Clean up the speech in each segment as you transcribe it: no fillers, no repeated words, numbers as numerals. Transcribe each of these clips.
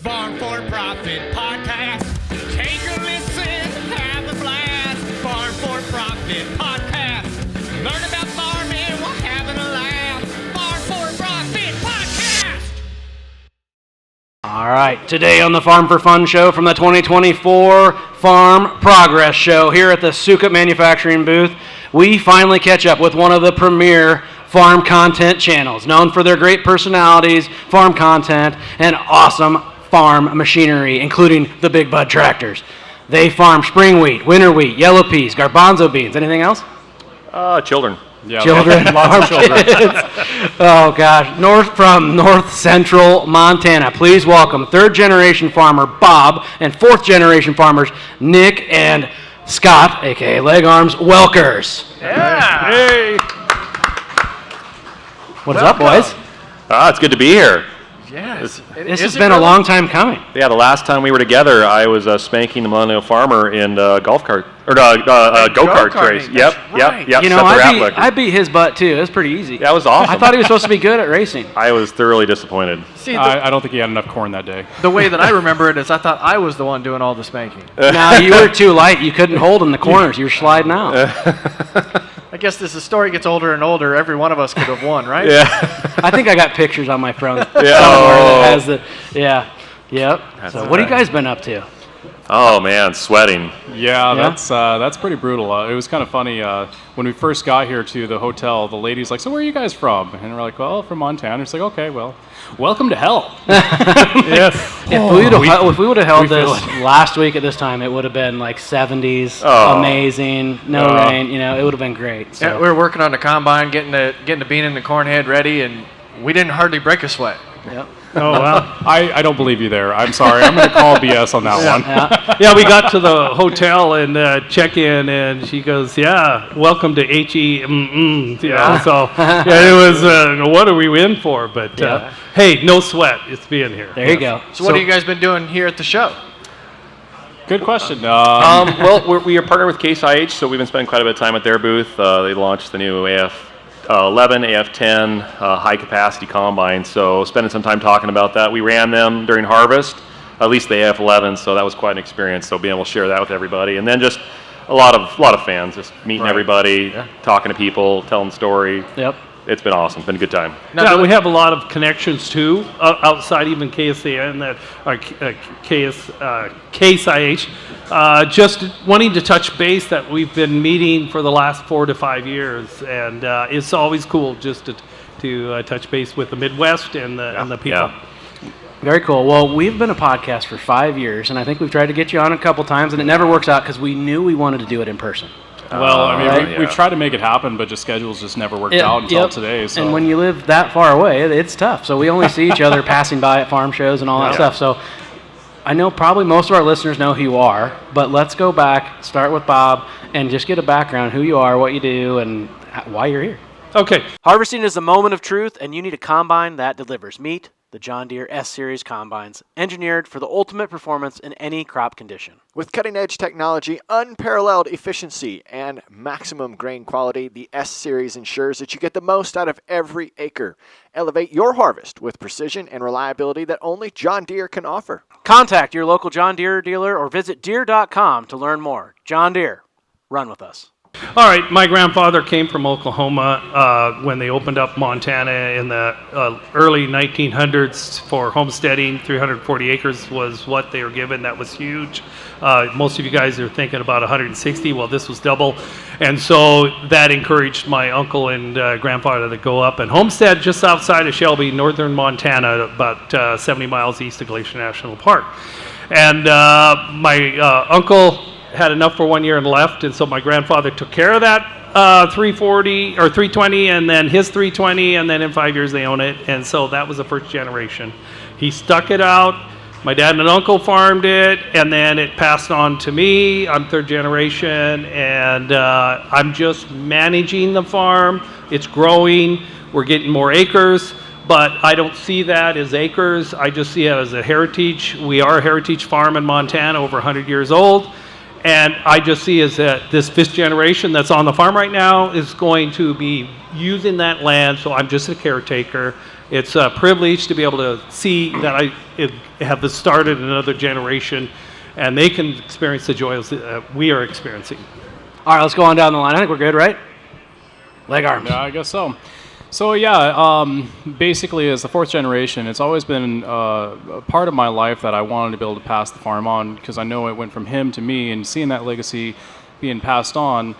Farm4Profit podcast. Take a listen, have a blast. Farm4Profit podcast. Learn about farming while having a laugh. Farm4Profit podcast. All right, today on the Farm for Fun Show from the 2024 Farm Progress Show here at the Sukup Manufacturing booth, we finally catch up with one of the premier farm content channels, known for their great personalities, farm content, and awesome farm machinery, including the Big Bud tractors. They farm spring wheat, winter wheat, yellow peas, garbanzo beans. Anything else? Children. Yeah, Children. lots of children. Oh gosh, north central Montana. Please welcome third generation farmer Bob and fourth generation farmers Nick and Scott, aka Leg Arms Welkers. Yeah. Hey. What is up, boys? It's good to be here. Yes. This has been a long time coming. Yeah, the last time we were together, I was spanking the millennial farmer in golf cart or go-kart race. Yep. You know, I beat his butt too. It was pretty easy. That was awesome. I thought he was supposed to be good at racing. I was thoroughly disappointed. See, I don't think he had enough corn that day. The way that I remember it is I thought I was the one doing all the spanking. No, you were too light. You couldn't hold in the corners. You were sliding out. I guess as the story gets older and older, every one of us could have won, right? Yeah. I think I got pictures on my phone somewhere Yeah. that has the, yeah, yep. That's So what have you right. guys been up to? Oh man, sweating. Yeah, Yeah? that's pretty brutal. It was kind of funny when we first got here to the hotel. The lady's like, "So where are you guys from?" And we're like, "Well, from Montana." It's like, "Okay, well, welcome to hell." Yes. If we would have held we feel this last week at this time, it would have been like 70s, Oh. amazing, no rain. You know, it would have been great. So. Yeah, we were working on the combine, getting the bean and the corn head ready, and we didn't hardly break a sweat. Yep. Oh, wow. I don't believe you there. I'm sorry. I'm going to call BS on that one. Yeah. Yeah, we got to the hotel and check in, and she goes, "Yeah, welcome to HE." Yeah. So yeah, it was. What are we in for? But Yeah. hey, no sweat. It's being here. There you go. So what have you guys been doing here at the show? Good question. Well, we are partnered with Case IH, so we've been spending quite a bit of time at their booth. They launched the new AF11, AF10 high capacity combine, so spending some time talking about that. We ran them during harvest, at least the AF11, so that was quite an experience. So being able to share that with everybody, and then just a lot of fans, just meeting everybody, talking to people, telling the story. Yep. It's been awesome. It's been a good time. Yeah, we have a lot of connections too, outside even KSAN, that are Case IH. Just wanting to touch base that we've been meeting for the last 4 to 5 years, and it's always cool just to touch base with the Midwest and the people. Yeah. Very cool. Well, we've been a podcast for 5 years, and I think we've tried to get you on a couple times, and it never works out because we knew we wanted to do it in person. Well, I mean, Right. we've tried to make it happen, but just schedules just never worked out until Yep. today. So. And when you live that far away, it's tough. So we only see each other passing by at farm shows and all that stuff. So I know probably most of our listeners know who you are, but let's go back, start with Bob, and just get a background, who you are, what you do, and why you're here. Okay. Harvesting is the moment of truth, and you need a combine that delivers meat. The John Deere S-Series combines, engineered for the ultimate performance in any crop condition. With cutting-edge technology, unparalleled efficiency, and maximum grain quality, the S-Series ensures that you get the most out of every acre. Elevate your harvest with precision and reliability that only John Deere can offer. Contact your local John Deere dealer or visit Deere.com to learn more. John Deere, run with us. All right, my grandfather came from Oklahoma when they opened up Montana in the early 1900s for homesteading. 340 acres was what they were given. That was huge. Most of you guys are thinking about 160. Well, this was double. And so that encouraged my uncle and grandfather to go up and homestead just outside of Shelby, northern Montana, about 70 miles east of Glacier National Park. And my uncle had enough for 1 year and left, and so my grandfather took care of that 340 or 320, and then his 320, and then in 5 years they own it, and so that was the first generation. He stuck it out. My dad and uncle farmed it, and then it passed on to me. I'm third generation, and I'm just managing the farm. It's growing. We're getting more acres, but I don't see that as acres. I just see it as a heritage. We are a heritage farm in Montana, over 100 years old. And I just see is that this fifth generation that's on the farm right now is going to be using that land, so I'm just a caretaker. it's a privilege to be able to see that I have started another generation, and they can experience the joys that we are experiencing. All right, let's go on down the line. I think we're good, right? Leg arms. Yeah, I guess so. So yeah, basically as the fourth generation, it's always been a part of my life that I wanted to be able to pass the farm on, because I know it went from him to me, and seeing that legacy being passed on,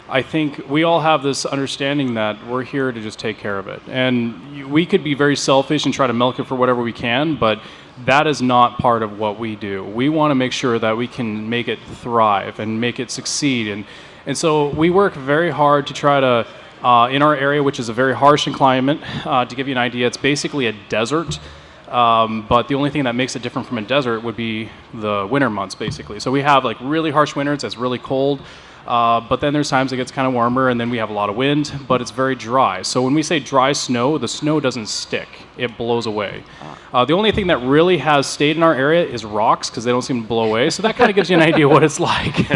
I think we all have this understanding that we're here to just take care of it. And we could be very selfish and try to milk it for whatever we can, but that is not part of what we do. We want to make sure that we can make it thrive and make it succeed. And so we work very hard to try to, in our area, which is a very harsh climate, to give you an idea, it's basically a desert. But the only thing that makes it different from a desert would be the winter months, basically. So we have like really harsh winters, it's really cold. But then there's times it gets kind of warmer, and then we have a lot of wind, but it's very dry. So when we say dry snow, the snow doesn't stick. It blows away. The only thing that really has stayed in our area is rocks, because they don't seem to blow away. So that kind of gives you an idea what it's like.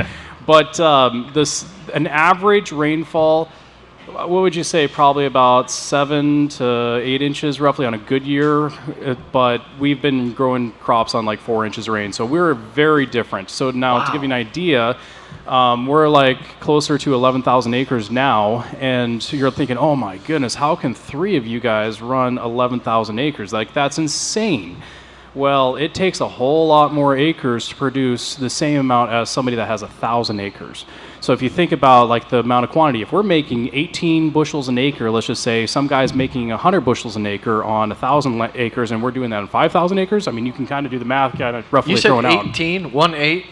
But an average rainfall, what would you say? Probably about 7 to 8 inches roughly on a good year. But we've been growing crops on like 4 inches of rain. So we're very different. So now to give you an idea, we're like closer to 11,000 acres now, and you're thinking, oh my goodness, how can 3 of you guys run 11,000 acres? Like, that's insane. Well, it takes a whole lot more acres to produce the same amount as somebody that has 1,000 acres. So if you think about like the amount of quantity, if we're making 18 bushels an acre, let's just say some guy's making 100 bushels an acre on 1,000 acres, and we're doing that on 5,000 acres, I mean, you can kind of do the math, kind of roughly throwing out. You said 18, 1/8?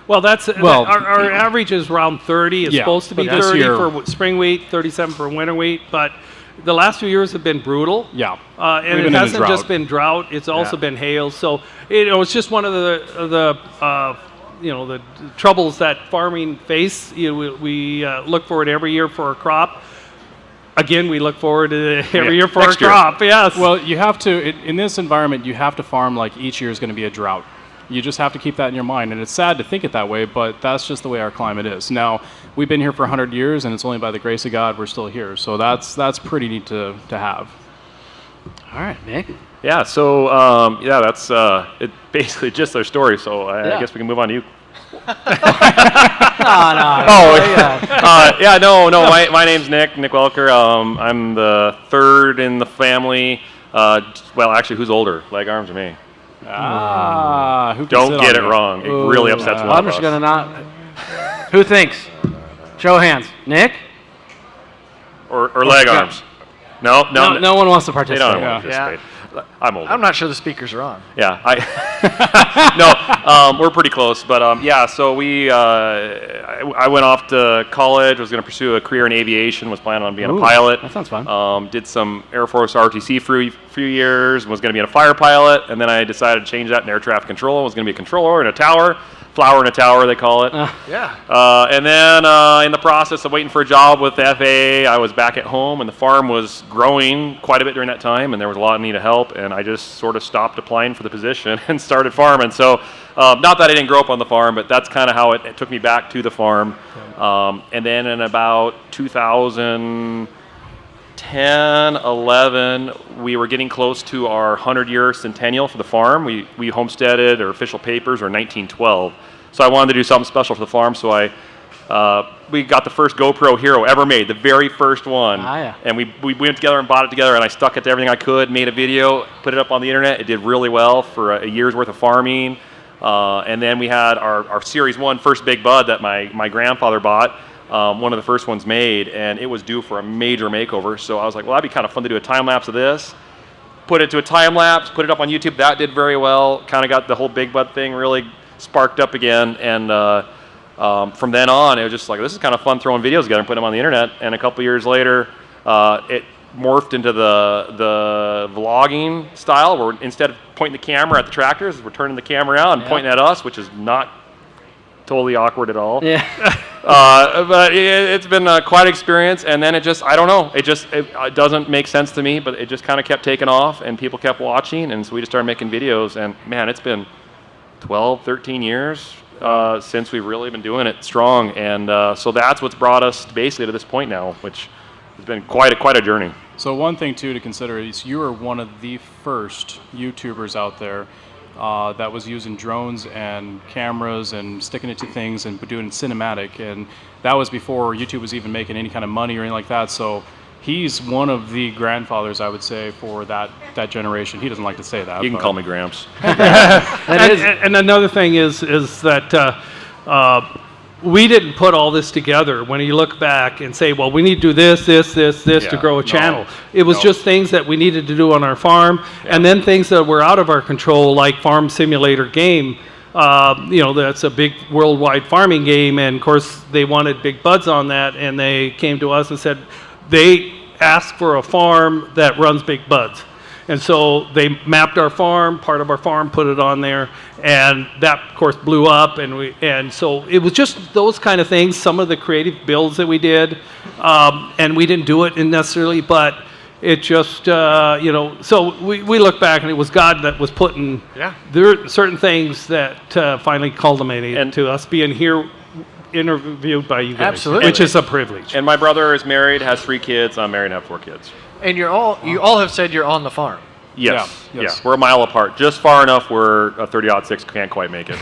Well, our average is around 30. It's supposed to be 30 for spring wheat, 37 for winter wheat, but the last few years have been brutal. Yeah. And it hasn't just been drought; it's also been hail. So it's just one of the troubles that farming face. We look forward every year for a crop. Again, we look forward to every year for a crop. Yes. Well, you have to in this environment, you have to farm like each year is going to be a drought. You just have to keep that in your mind, and it's sad to think it that way, but that's just the way our climate is. Now, we've been here for 100 years, and it's only by the grace of God we're still here. So that's pretty neat to have. All right, Nick. Yeah, so that's it. Basically, just their story. So I guess we can move on to you. My name's Nick Welker. I'm the third in the family. Well, actually, who's older? Leg arms or me? Who Don't get it wrong. It really upsets one of us. I'm just gonna not. Who thinks? Show of hands. Nick? Or leg arms? No one wants to They participate. don't want to participate. I'm older. I'm not sure the speakers are on. Yeah, we're pretty close, but so I went off to college, was going to pursue a career in aviation, was planning on being a pilot. That sounds fun. Did some Air Force ROTC for a few years, was going to be a fighter pilot, and then I decided to change that in air traffic control, was going to be a controller in a tower. Flower in a tower, they call it. And then in the process of waiting for a job with the FAA, I was back at home, and the farm was growing quite a bit during that time, and there was a lot of need of help, and I just sort of stopped applying for the position and started farming. So not that I didn't grow up on the farm, but that's kind of how it took me back to the farm. And then in about 2010, 11, we were getting close to our 100-year centennial for the farm. We homesteaded, our official papers were 1912. So I wanted to do something special for the farm, so we got the first GoPro Hero ever made, the very first one. And we went together and bought it together, and I stuck it to everything I could, made a video, put it up on the internet. It did really well for a year's worth of farming. And then we had our Series 1 first big bud that my grandfather bought. One of the first ones made, and it was due for a major makeover. So I was like, well, that'd be kind of fun to do a time lapse of this. Put it to a time lapse, put it up on YouTube. That did very well. Kind of got the whole big bud thing really sparked up again. And from then on, it was just like, this is kind of fun throwing videos together and putting them on the internet. And a couple years later, it morphed into the vlogging style, where instead of pointing the camera at the tractors, we're turning the camera out and pointing at us, which is not totally awkward at all. But it's been quite an experience, and then it doesn't make sense to me, but it just kind of kept taking off, and people kept watching, and so we just started making videos, and man, it's been 12, 13 years since we've really been doing it strong, and so that's what's brought us basically to this point now, which it's been quite a journey. So one thing too to consider is you are one of the first YouTubers out there that was using drones and cameras and sticking it to things and doing cinematic, and that was before YouTube was even making any kind of money or anything like that. So he's one of the grandfathers, I would say, for that generation. He doesn't like to say that. You can call me Gramps. And another thing is that we didn't put all this together. When you look back and say, well, we need to do this to grow a channel. It was just things that we needed to do on our farm, and then things that were out of our control, like Farm Simulator game. That's a big worldwide farming game, and of course they wanted big buds on that, and they came to us and said they asked for a farm that runs big buds. And so they mapped our farm, part of our farm, put it on there, and that, of course, blew up. And so it was just those kind of things, some of the creative builds that we did, and we didn't do it necessarily, but it just, so we look back, and it was God that was putting there are certain things that finally culminated to us being here interviewed by you guys, Absolutely. which is a privilege. And my brother is married, has 3 kids. I'm married and have 4 kids. And you all have said you're on the farm. Yes. Yeah, yes. We're a mile apart, just far enough where a 30-06 can't quite make it.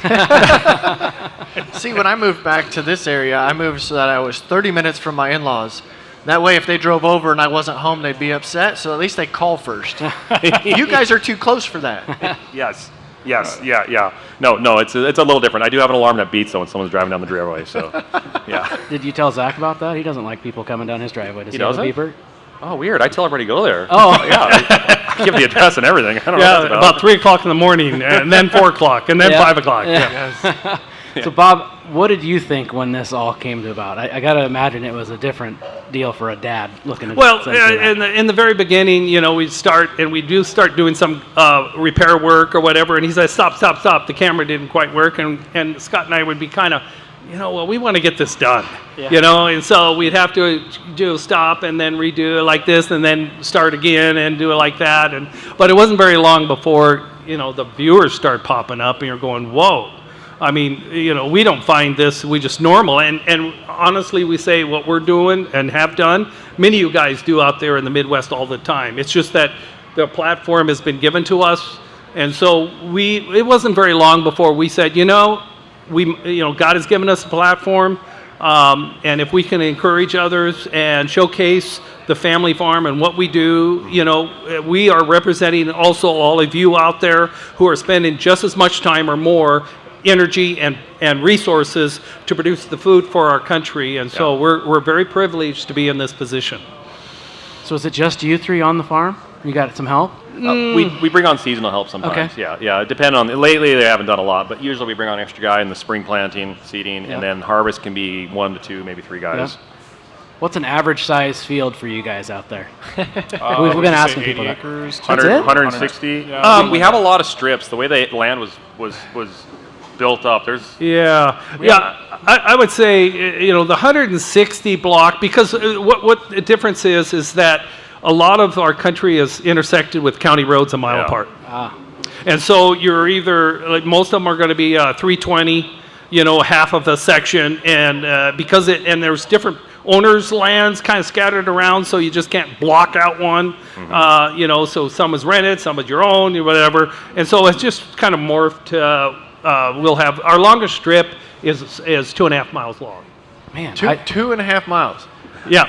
See, when I moved back to this area, I moved so that I was 30 minutes from my in-laws. That way, if they drove over and I wasn't home, they'd be upset. So at least they call first. You guys are too close for that. Yes. Yeah. No, it's a little different. I do have an alarm that beeps though when someone's driving down the driveway. So, yeah. Did you tell Zach about that? He doesn't like people coming down his driveway. Does he have a doesn't? beeper? Oh, weird. I tell everybody to go there. Oh. Yeah. I give the address and everything. I don't know what that's About 3 o'clock in the morning, and then 4 o'clock, and then 5 o'clock. Yeah. So, Bob, what did you think when this all came about? I got to imagine it was a different deal for a dad looking at Well, it. in the very beginning, we start doing some repair work or whatever, and he says, stop. The camera didn't quite work, and Scott and I would be kind of, we want to get this done, and so we'd have to do stop and then redo it like this and then start again and do it like that. But it wasn't very long before, the viewers start popping up and you're going, whoa. I mean, we don't find this, we just normal. And honestly, we say what we're doing and have done, many of you guys do out there in the Midwest all the time. It's just that the platform has been given to us. And so it wasn't very long before we said, God has given us a platform. And if we can encourage others and showcase the family farm and what we do, we are representing also all of you out there who are spending just as much time or more energy and resources to produce the food for our country, and so we're very privileged to be in this position. So is it just you 3 on the farm? You got some help? We bring on seasonal help sometimes. Okay. Yeah. Depend on. Lately, they haven't done a lot, but usually we bring on an extra guy in the spring planting, seeding, and then harvest can be 1 to 2, maybe 3 guys. Yeah. What's an average size field for you guys out there? We've been asking people that. acres, 160. Yeah. We have a lot of strips. The way the land was built up. I would say the 160 block, because what the difference is that a lot of our country is intersected with county roads a mile apart. And so you're either, like, most of them are going to be 320, half of a section, and because and there's different owners' lands kind of scattered around, so you just can't block out one. So some is rented, some is your own, whatever, and so it's just kind of morphed. We'll have our longest strip is 2.5 miles long. Man, 2.5 miles. Yeah,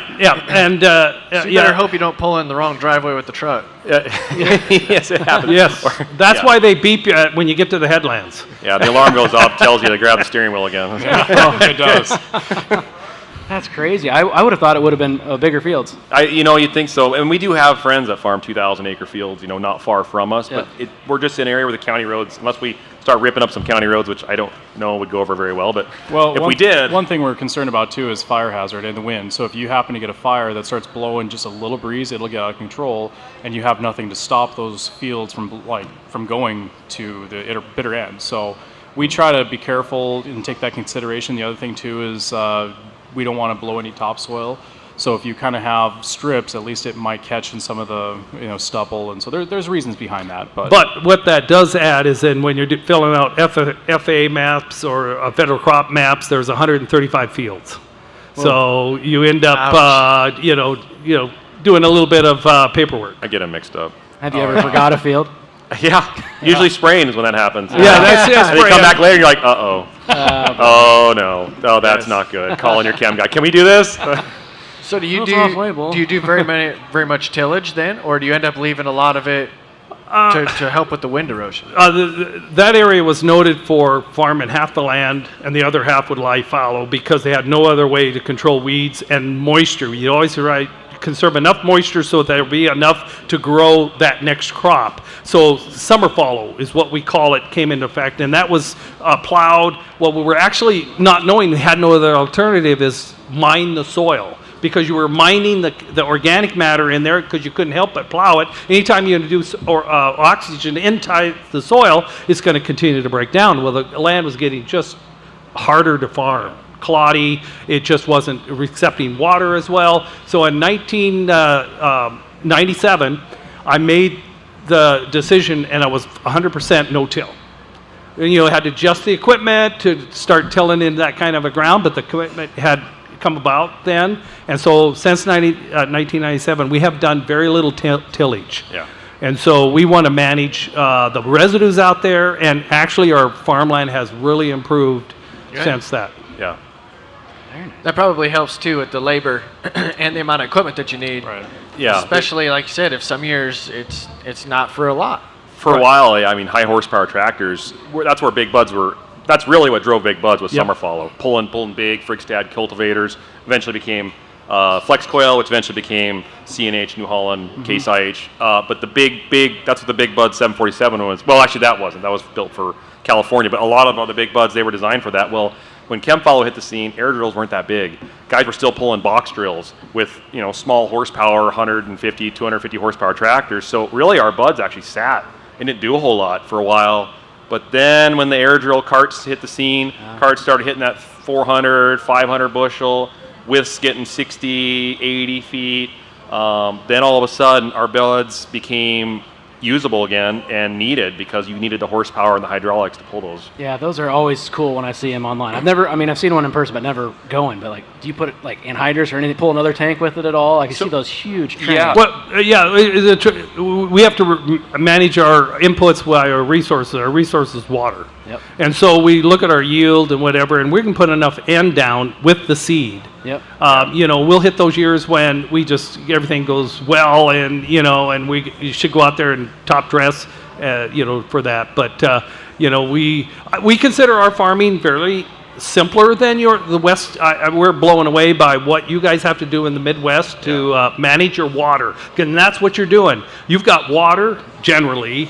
and So you better hope you don't pull in the wrong driveway with the truck. Yes, it happens. Yes, that's why they beep you when you get to the headlands. Yeah, the alarm goes off, tells you to grab the steering wheel again. It does. that's crazy. I would have thought it would have been bigger fields. You'd think so. And we do have friends that farm 2,000 acre fields, not far from us. Yeah. But we're just in an area where the county roads, unless we start ripping up some county roads, which I don't know would go over very well. But if we did. One thing we're concerned about too is fire hazard and the wind. So if you happen to get a fire that starts blowing just a little breeze, it'll get out of control, and you have nothing to stop those fields from going to the bitter end. So we try to be careful and take that consideration. The other thing too is we don't want to blow any topsoil. So if you kind of have strips, at least it might catch in some of the stubble, and so there's reasons behind that. But what that does add is then when you're filling out FAA maps or federal crop maps, there's 135 fields. So you end up, doing a little bit of paperwork. I get them mixed up. Have you ever forgot a field? Yeah, usually spraying is when that happens. Yeah, that's it. And they come back later, and you're like, uh-oh. Oh, no. Oh, that's not good. Calling your chem guy. Can we do this? So do you Well, it's off-label. do you do very much tillage then, or do you end up leaving a lot of it to help with the wind erosion? That area was noted for farming half the land, and the other half would lie fallow because they had no other way to control weeds and moisture. You always conserve enough moisture so there will be enough to grow that next crop. So summer fallow is what we call it, came into effect, and that was plowed. What we were actually not knowing, we had no other alternative, is mine the soil. Because you were mining the organic matter in there because you couldn't help but plow it. Anytime you introduce oxygen into the soil, it's going to continue to break down. Well, the land was getting just harder to farm. Cloddy, it just wasn't accepting water as well. So in 1997, I made the decision, and I was 100% no-till. And, had to adjust the equipment to start tilling into that kind of a ground, but the equipment had come about then, and so since 1997 we have done very little tillage. Yeah. And so we want to manage the residues out there, and actually our farmland has really improved since that. Yeah. That probably helps too with the labor and the amount of equipment that you need. Right. Yeah. Especially like you said, if some years it's not for a lot. For a while, I mean, high horsepower tractors, that's where big buds were. That's really what drove big buds was summer fallow. Pulling big Frickstad cultivators. Eventually became Flex Coil, which eventually became CNH, New Holland, Case IH. But the big, that's what the big bud 747 was. Well, actually that wasn't. That was built for California. But a lot of the big buds, they were designed for that. Well, when chem fallow hit the scene, air drills weren't that big. Guys were still pulling box drills with, small horsepower, 150, 250 horsepower tractors. So really our buds actually sat and didn't do a whole lot for a while. But then when the air drill carts hit the scene, carts started hitting that 400, 500 bushel, widths getting 60, 80 feet. Then all of a sudden, our buds became usable again and needed because you needed the horsepower and the hydraulics to pull those. Yeah, those are always cool when I see them online. I've seen one in person, but never going. But do you put it anhydrous or anything? Pull another tank with it at all? I can see those huge trains. Yeah. Well, we have to manage our inputs by our resources. Our resource is water. Yep. And so we look at our yield and whatever, and we can put enough N down with the seed. Yep. We'll hit those years when everything goes well, and you should go out there and top dress, for that. But we consider our farming fairly simpler than the West. We're blown away by what you guys have to do in the Midwest to manage your water, and that's what you're doing. You've got water generally,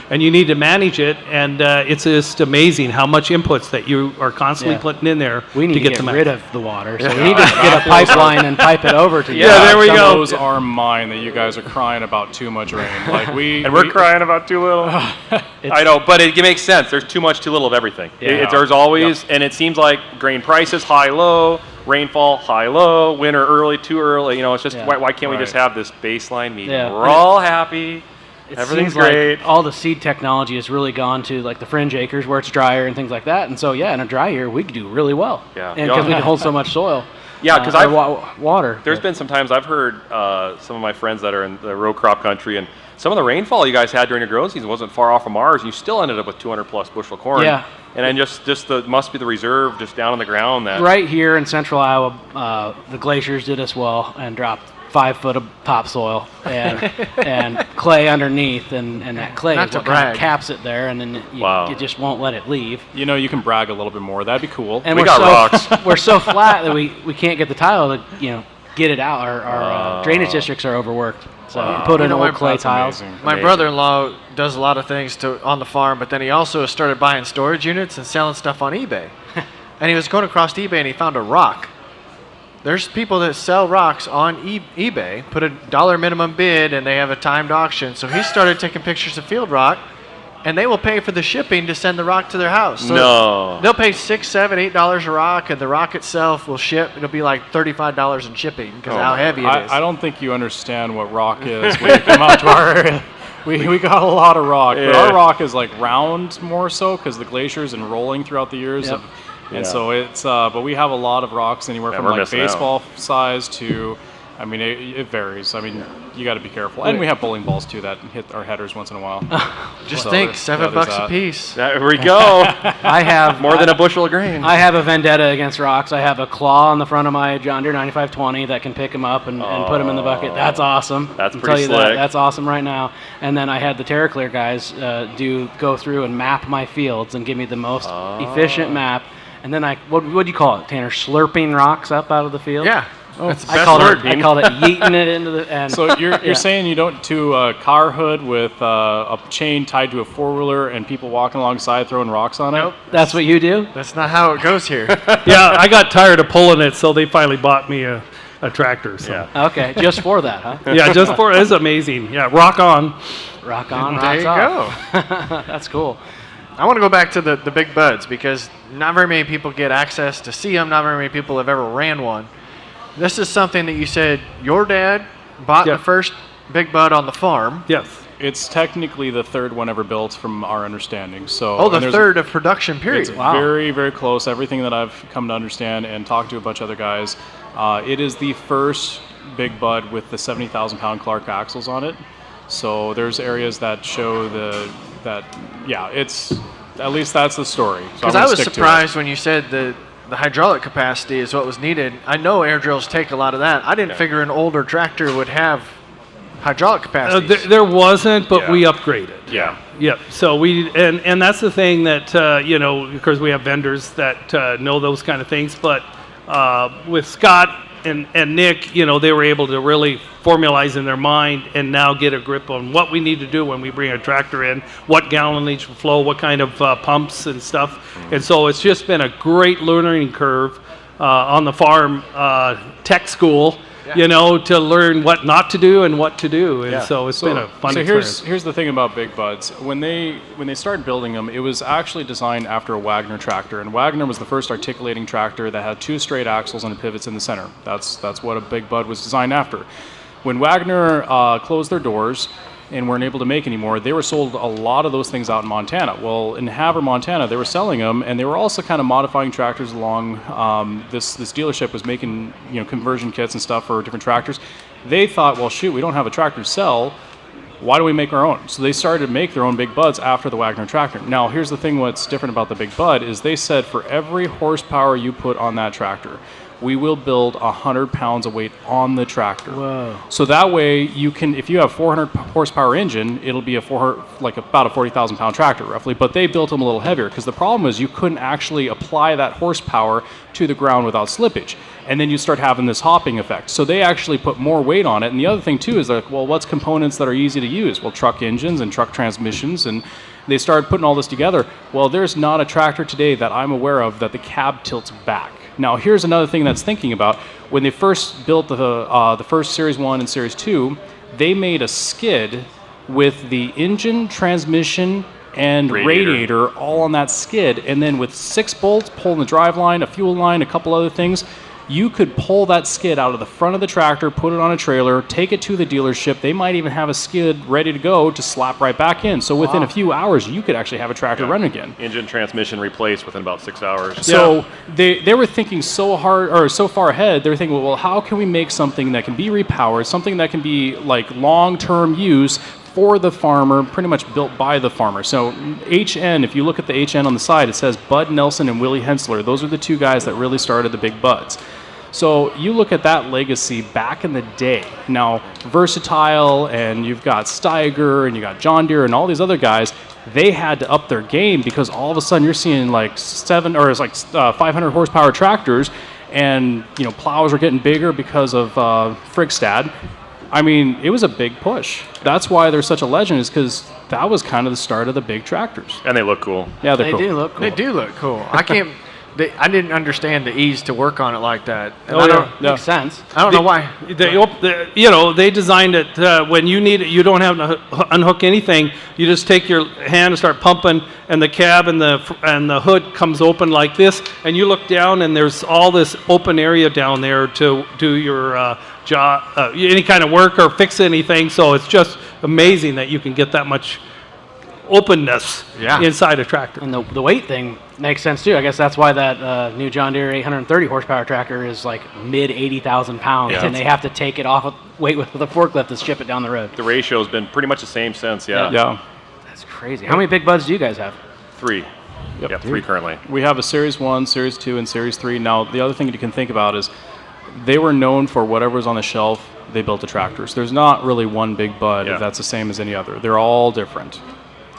and you need to manage it, and it's just amazing how much inputs that you are constantly putting in there. We need to get them rid of the water, so we need to get a pipeline and pipe it over to you. Yeah, there we Some go. of those are mine that you guys are crying about too much rain. And we're crying about too little. I know, but it makes sense. There's too much, too little of everything. Yeah. There's always, and it seems like grain prices, high, low, rainfall, high, low, winter early, too early. It's just, why can't we just have this baseline meeting? Yeah. We're all happy. Everything's seems great. like all the seed technology has really gone to the fringe acres where it's drier and things like that. And so, in a dry year, we could do really well. Yeah. And because we can hold so much soil. Yeah, because water. There's been some times I've heard some of my friends that are in the row crop country, and some of the rainfall you guys had during the growing season wasn't far off from ours, and you still ended up with 200 plus bushel corn. Yeah. And then must be the reserve just down on the ground that. Right here in central Iowa, the glaciers did us well and dropped 5 foot of topsoil and clay underneath, and that clay Not is to what kind brag. of caps it there, and then it just won't let it leave. You can brag a little bit more. That'd be cool. And We got rocks. We're so flat that we can't get the tile to get it out. Our drainage districts are overworked, so we put in old clay That's tiles. amazing. My brother-in-law does a lot of things on the farm, but then he also started buying storage units and selling stuff on eBay. And he was going across eBay and he found a rock. There's people that sell rocks on eBay, put a $1 minimum bid, and they have a timed auction. So he started taking pictures of field rock, and they will pay for the shipping to send the rock to their house. So No. they'll pay $6, $7, $8 a rock, and the rock itself will ship. It'll be like $35 in shipping because of how heavy it is. I don't think you understand what rock is when you come out to our area. We got a lot of rock, but our rock is round more so because the glaciers and rolling throughout the years have And so it's, but we have a lot of rocks, anywhere from we're like missing out. baseball size to, I mean, it varies. I mean, you got to be careful. And we have bowling balls too that hit our headers once in a while. Just So think, there's $7 that. a piece. There we go. I have More than a bushel of grain. I have a vendetta against rocks. I have a claw on the front of my John Deere 9520 that can pick them up and put them in the bucket. That's awesome. That's I'll pretty tell you that. slick. That's awesome right now. And then I had the TerraClear guys go through and map my fields and give me the most efficient map. And then what do you call it, Tanner? Slurping rocks up out of the field? Yeah. That's the I best called word. it yeeting it into the end. So you're saying you don't do a car hood with a chain tied to a four-wheeler and people walking alongside throwing rocks on it? Nope. That's what you do? That's not how it goes here. Yeah, I got tired of pulling it, so they finally bought me a tractor. So. Yeah. Okay, just for that, huh? Yeah, just for it's amazing. Yeah, rock on. Rock on, There you rocks off. That's cool. I want to go back to the big buds because not very many people get access to see them. Not very many people have ever ran one. This is something that you said your dad bought Yeah. the first big bud on the farm. Yes. It's technically the third one ever built from our understanding. So Oh, and the there's- third of production period. It's very, very close. Everything that I've come to understand and talked to a bunch of other guys, it is the first big bud with the 70,000-pound Clark axles on it. So there's areas that show it's at least that's the story. So Because I'm I gonna was stick to it. surprised when you said the hydraulic capacity is what was needed. I know air drills take a lot of that. I didn't figure an older tractor would have hydraulic capacity. There wasn't, but Yeah. we upgraded. Yeah. Yep. So we and that's the thing that because we have vendors that know those kind of things. But with Scott and Nick, they were able to really formalize in their mind and now get a grip on what we need to do when we bring a tractor in, what gallonage flow, what kind of pumps and stuff. And so it's just been a great learning curve on the farm tech school. To learn what not to do and what to do, and so it's been a fun experience. Here's the thing about big buds. When they started building them, it was actually designed after a Wagner tractor, and Wagner was the first articulating tractor that had two straight axles and pivots in the center. That's what a big bud was designed after. When Wagner closed their doors and weren't able to make anymore, they were sold a lot of those things out in Montana. Well, in Havre, Montana, they were selling them, and they were also kind of modifying tractors along. This dealership was making conversion kits and stuff for different tractors. They thought, well, shoot, we don't have a tractor to sell. Why don't we make our own? So they started to make their own big buds after the Wagner tractor. Now, here's the thing: what's different about the big bud is they said for every horsepower you put on that tractor, we will build 100 pounds of weight on the tractor. Whoa. So that way you can, if you have 400 horsepower engine, it'll be about a 40,000 pound tractor roughly, but they built them a little heavier because the problem is you couldn't actually apply that horsepower to the ground without slippage. And then you start having this hopping effect. So they actually put more weight on it. And the other thing too is what's components that are easy to use? Well, truck engines and truck transmissions, and they started putting all this together. Well, there's not a tractor today that I'm aware of that the cab tilts back. Now, here's another thing that's thinking about. When they first built the first Series 1 and Series 2, they made a skid with the engine, transmission, and radiator all on that skid. And then with 6 bolts pulling the drive line, a fuel line, a couple other things, you could pull that skid out of the front of the tractor, put it on a trailer, take it to the dealership. They might even have a skid ready to go to slap right back in. So within a few hours, you could actually have a tractor run again. Engine transmission replaced within about 6 hours. So they were thinking so hard or so far ahead. They were thinking, well, how can we make something that can be repowered, something that can be like long-term use for the farmer, pretty much built by the farmer. So HN, if you look at the HN on the side, it says Bud Nelson and Willie Hensler. Those are the two guys that really started the big buds. So you look at that legacy back in the day. Now, Versatile, and you've got Steiger, and you got John Deere, and all these other guys, they had to up their game because all of a sudden you're seeing like 500 horsepower tractors, and plows are getting bigger because of Frigstad. I mean, it was a big push. That's why they're such a legend, is because that was kind of the start of the big tractors. And they look cool. Yeah, They cool. do look cool. They do look cool. I didn't understand the ease to work on it like that. And Oh, I yeah. don't, Makes sense. I don't know why. They designed it when you need it. You don't have to unhook anything. You just take your hand and start pumping, and the cab and the hood comes open like this, and you look down, and there's all this open area down there to do your job, any kind of work or fix anything. So it's just amazing that you can get that much openness Yeah. inside a tractor. And the weight thing makes sense too. I guess that's why that new John Deere 830 horsepower tractor is like mid 80,000 pounds, Yeah. and they have to take it off of weight with a forklift to ship it down the road. The ratio has been pretty much the same since. Yeah. Yeah. That's crazy. How many big buds do you guys have? 3. Yep. 3 currently. We have a Series 1, Series 2, and Series 3. Now, the other thing you can think about is they were known for whatever was on the shelf, they built the tractors. There's not really one big bud Yeah. that's the same as any other. They're all different.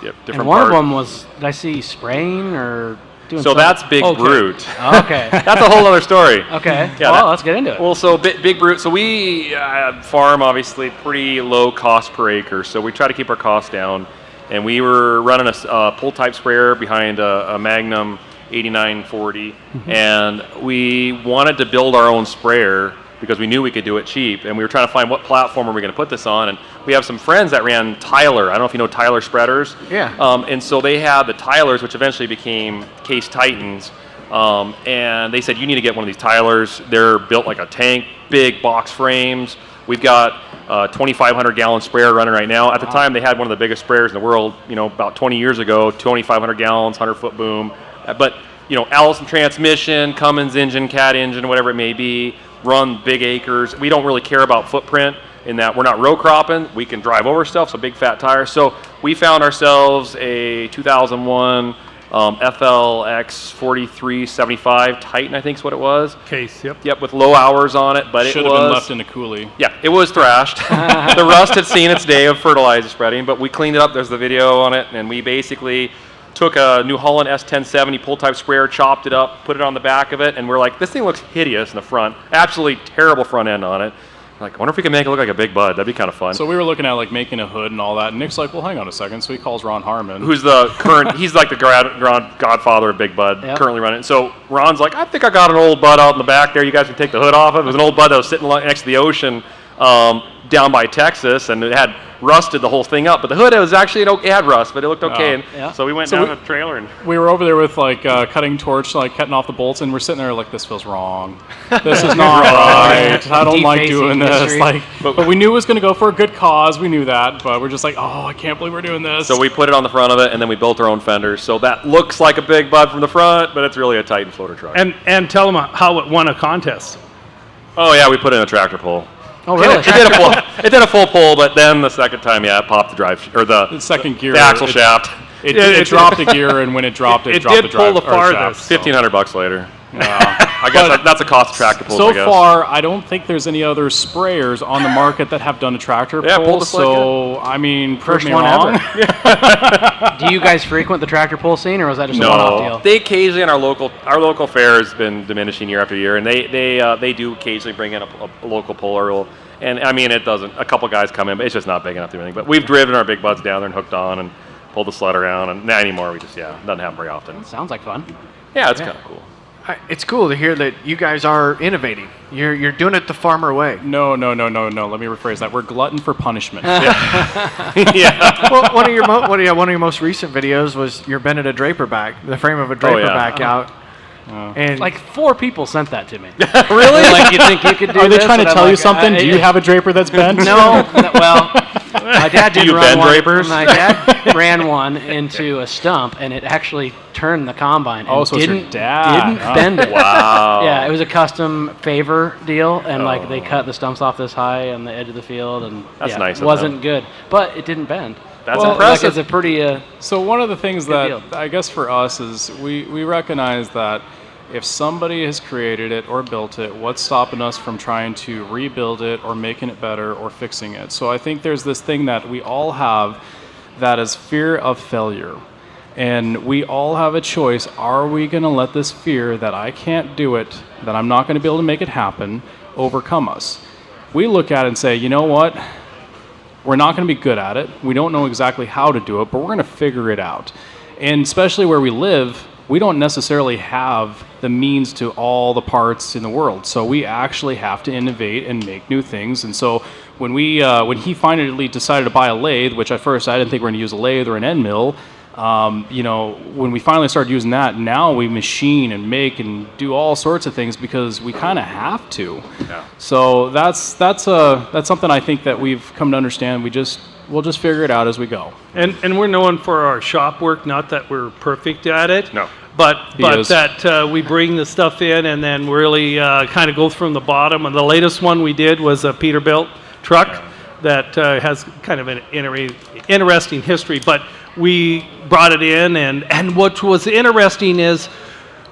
Yep. And Different one of part. them was, did I see spraying or doing So something? that's Big Okay. Brute. Okay. That's a whole other story. Okay. Yeah, well, that- let's get into it. Well, so Big Brute. So we farm obviously pretty low cost per acre. So we try to keep our costs down, and we were running a pull type sprayer behind a Magnum 8940, and we wanted to build our own sprayer because we knew we could do it cheap, and we were trying to find what platform are we going to put this on. And we have some friends that ran Tyler. I don't know if you know Tyler spreaders. Yeah. And so they had the Tylers, which eventually became Case Titans. And they said, you need to get one of these Tylers. They're built like a tank, big box frames. We've got a 2,500 gallon sprayer running right now. At the time, they had one of the biggest sprayers in the world, about 20 years ago, 2,500 gallons, 100-foot boom. But, Allison transmission, Cummins engine, Cat engine, whatever it may be, run big acres. We don't really care about footprint in that we're not row cropping. We can drive over stuff, so big fat tires. So we found ourselves a 2001 FLX 4375 Titan, I think is what it was. Case, yep. Yep, with low hours on it, but Should it have was been left in a coolie. yeah, it was thrashed. The rust had seen its day of fertilizer spreading, but we cleaned it up. There's the video on it, and we basically took a New Holland S1070 pull type sprayer, chopped it up, put it on the back of it, and we're like, this thing looks hideous in the front. Absolutely terrible front end on it. Like, I wonder if we can make it look like a big bud. That'd be kind of fun. So we were looking at like making a hood and all that, and Nick's like, well, hang on a second. So he calls Ron Harmon. Who's the current, he's like the godfather of Big Bud, Yep. currently running. So Ron's like, I think I got an old bud out in the back there. You guys can take the hood off of. It was an old bud that was sitting next to the ocean down by Texas, and it had rusted the whole thing up. But the hood, it was actually, it had rust, but it looked okay. And yeah. so we went So down we- the trailer and We were over there with like cutting torch, like cutting off the bolts, and we're sitting there like, this feels wrong. This is not right. I don't like Defacing doing this. history. Like, but we knew it was going to go for a good cause. We knew that, but we're just like, oh, I can't believe we're doing this. so we put it on the front of it, and then we built our own fenders. So that looks like a Big Bud from the front, but it's really a Titan floater truck. And tell them how it won a contest. Oh yeah, we put in a tractor pull. Oh, really? It did a full pull, but then the second time, yeah, it popped the drive or the second gear, the axle it- shaft. It dropped a gear, and when it dropped, it dropped did the drive. pull the or farthest. shaft, so. $1,500 later. Wow. I guess that's a cost of tractor pulls. So I guess. far, I don't think there's any other sprayers on the market that have done a tractor Yeah, pull. pull just like So I mean, prove First me one wrong. ever. Do you guys frequent the tractor pull scene, or was that just a one-off No, deal? they occasionally, and our local fair has been diminishing year after year, and they do occasionally bring in a local puller. And I mean, it doesn't. A couple guys come in, but it's just not big enough to do anything. But we've driven our Big Buds down there and hooked on and pulled the sled around, and not anymore. We just doesn't happen very often. Sounds like fun. Yeah, it's kind of cool. It's cool to hear that you guys are innovating. You're doing it the farmer way. No. Let me rephrase that. We're glutton for punishment. Yeah. Well, one of your most recent videos was you're bending a draper back, the frame of a draper yeah. back out, and Like 4 people sent that to me. Really? Like, you think you could do Are they this? trying to And I'm tell you like, something? Do you have a draper that's bent? No. Well, my dad did you run bend one. drapers? My dad ran one into a stump, and it actually turned the combine. And Oh, so it's your didn't dad. didn't Oh. bend it. Wow. Yeah, it was a custom favor deal, and like they cut the stumps off this high on the edge of the field, and That's yeah, nice it of wasn't them. good, but it didn't bend. That's Well, impressive. Like it's a pretty. So one of the things Good that deal. I guess for us is we recognize that if somebody has created it or built it, what's stopping us from trying to rebuild it or making it better or fixing it? So I think there's this thing that we all have that is fear of failure. And we all have a choice. Are we going to let this fear that I can't do it, that I'm not going to be able to make it happen, overcome us? We look at it and say, you know what? We're not going to be good at it. We don't know exactly how to do it, but we're going to figure it out. And especially where we live, we don't necessarily have the means to all the parts in the world. So we actually have to innovate and make new things. And so when he finally decided to buy a lathe, which at first I didn't think we were going to use a lathe or an end mill, when we finally started using that, now we machine and make and do all sorts of things because we kind of have to. Yeah. So that's something I think that we've come to understand. we'll just figure it out as we go. And we're known for our shop work, not that we're perfect at it. No. But is. that we bring the stuff in and then really kind of go from the bottom. And the latest one we did was a Peterbilt truck that has kind of an interesting history. But we brought it in, and what was interesting is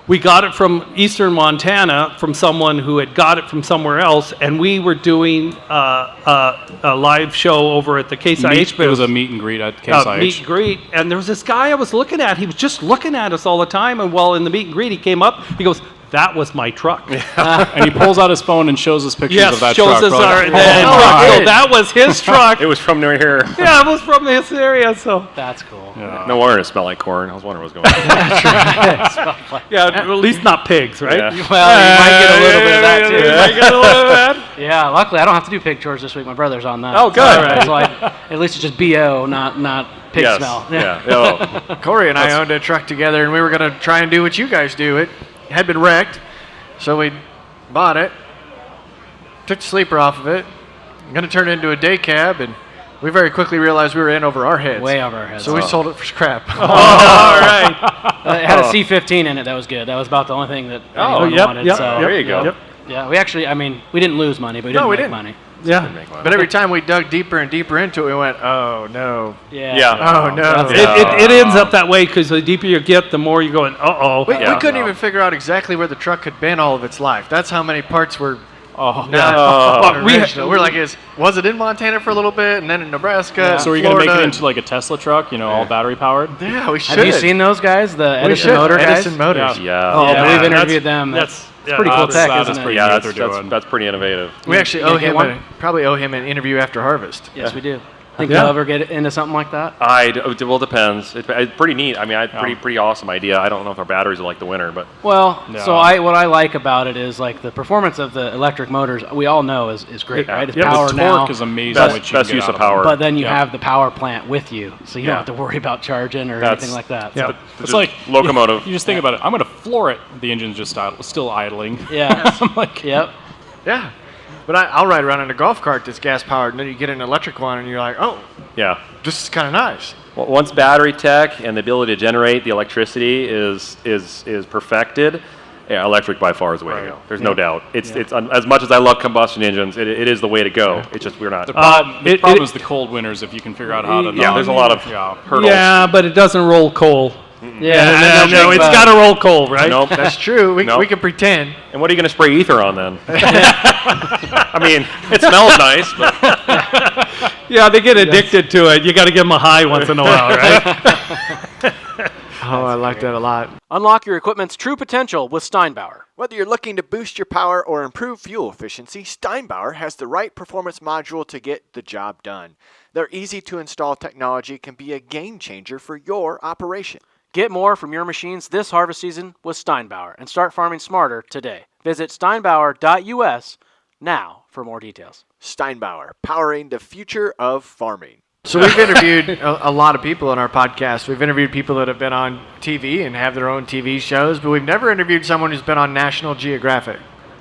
we got it from eastern Montana from someone who had got it from somewhere else, and we were doing a live show over at the Case IH booth. It was a meet and greet at Case IH. Meet and greet, and there was this guy I was looking at. He was just looking at us all the time, and while in the meet and greet, he came up. He goes, "That was my truck." And he pulls out his phone and shows us pictures of that shows truck. us We're our like, truck. So that was his truck. It was from near here. Yeah, it was from this area. So That's cool. No wonder it smelled like corn. I was wondering what was going on. yeah, at least not pigs, right? Yeah. Well, you might get a little bit of that too. You might get a little bit of that. Yeah, luckily I don't have to do pig chores this week. My brother's on that. Oh, good. So at least it's just BO, not pig Yes. smell. Yeah. Oh. Corey and I owned a truck together, and we were going to try and do what you guys do. It had been wrecked, so we bought it, took the sleeper off of it, going to turn it into a day cab, and we very quickly realized we were in over our heads. Way over our heads. So we sold it for scrap. All right. It had a C15 in it. That was good. That was about the only thing that anyone wanted. yep, so, There you go. Yep. Yeah, we actually, we didn't lose money, but we didn't we make didn't. money. Yeah. But every time we dug deeper and deeper into it, we went, oh, no. Yeah. Oh, no. It ends up that way because the deeper you get, the more you're going, uh-oh. We couldn't even figure out exactly where the truck had been all of its life. That's how many parts were not original. We're like, was it in Montana for a little bit, and then in Nebraska? So are you going to make it into like a Tesla truck, all battery powered? Yeah, we should. Have you seen those guys, the Edison Motor guys? Edison Motors. Yeah. Oh, Yeah, we've that's- interviewed them. that's- It's pretty cool tech, that's isn't it? pretty Yeah, neat they're doing. that's pretty innovative. We actually You get one? probably owe him an interview after harvest. Yes, we do. Think you'll ever get into something like that? Well, depends. It's pretty neat. I mean, pretty awesome idea. I don't know if our batteries are like the winter, but Well, No. so what I like about it is like the performance of the electric motors. We all know is great, right? It's Yep. power The now. torque is amazing. best, what you can best get use out of of them. power. But then you Yeah. have the power plant with you, so you Yeah. don't have to worry about charging or That's- anything like that. Yeah. So, It's like locomotive. You just think about it. I'm going to floor it. The engine's just still idling. yeah. I'm like, Yep. Yeah. But I'll ride around in a golf cart that's gas powered, and then you get an electric one, and you're like, oh, Yeah. this is kind of nice. Well, once battery tech and the ability to generate the electricity is perfected, yeah, electric by far is the way to go. There's no doubt. It's as much as I love combustion engines, it is the way to go. It's just we're not. The problem is the cold winters. If you can figure out how to. Yeah, there's a lot of hurdles. Yeah, but it doesn't roll coal. Yeah. No, it's got to roll coal, right? Nope. That's true. We can pretend. And what are you going to spray ether on then? I mean, it smells nice, but Yeah, they get addicted to it. You got to give them a high once in a while, right? Oh, I like that a lot. Unlock your equipment's true potential with Steinbauer. Whether you're looking to boost your power or improve fuel efficiency, Steinbauer has the right performance module to get the job done. Their easy-to-install technology can be a game changer for your operation. Get more from your machines this harvest season with Steinbauer and start farming smarter today. Visit steinbauer.us now for more details. Steinbauer, powering the future of farming. So we've interviewed a lot of people on our podcast. We've interviewed people that have been on TV and have their own TV shows, but we've never interviewed someone who's been on National Geographic.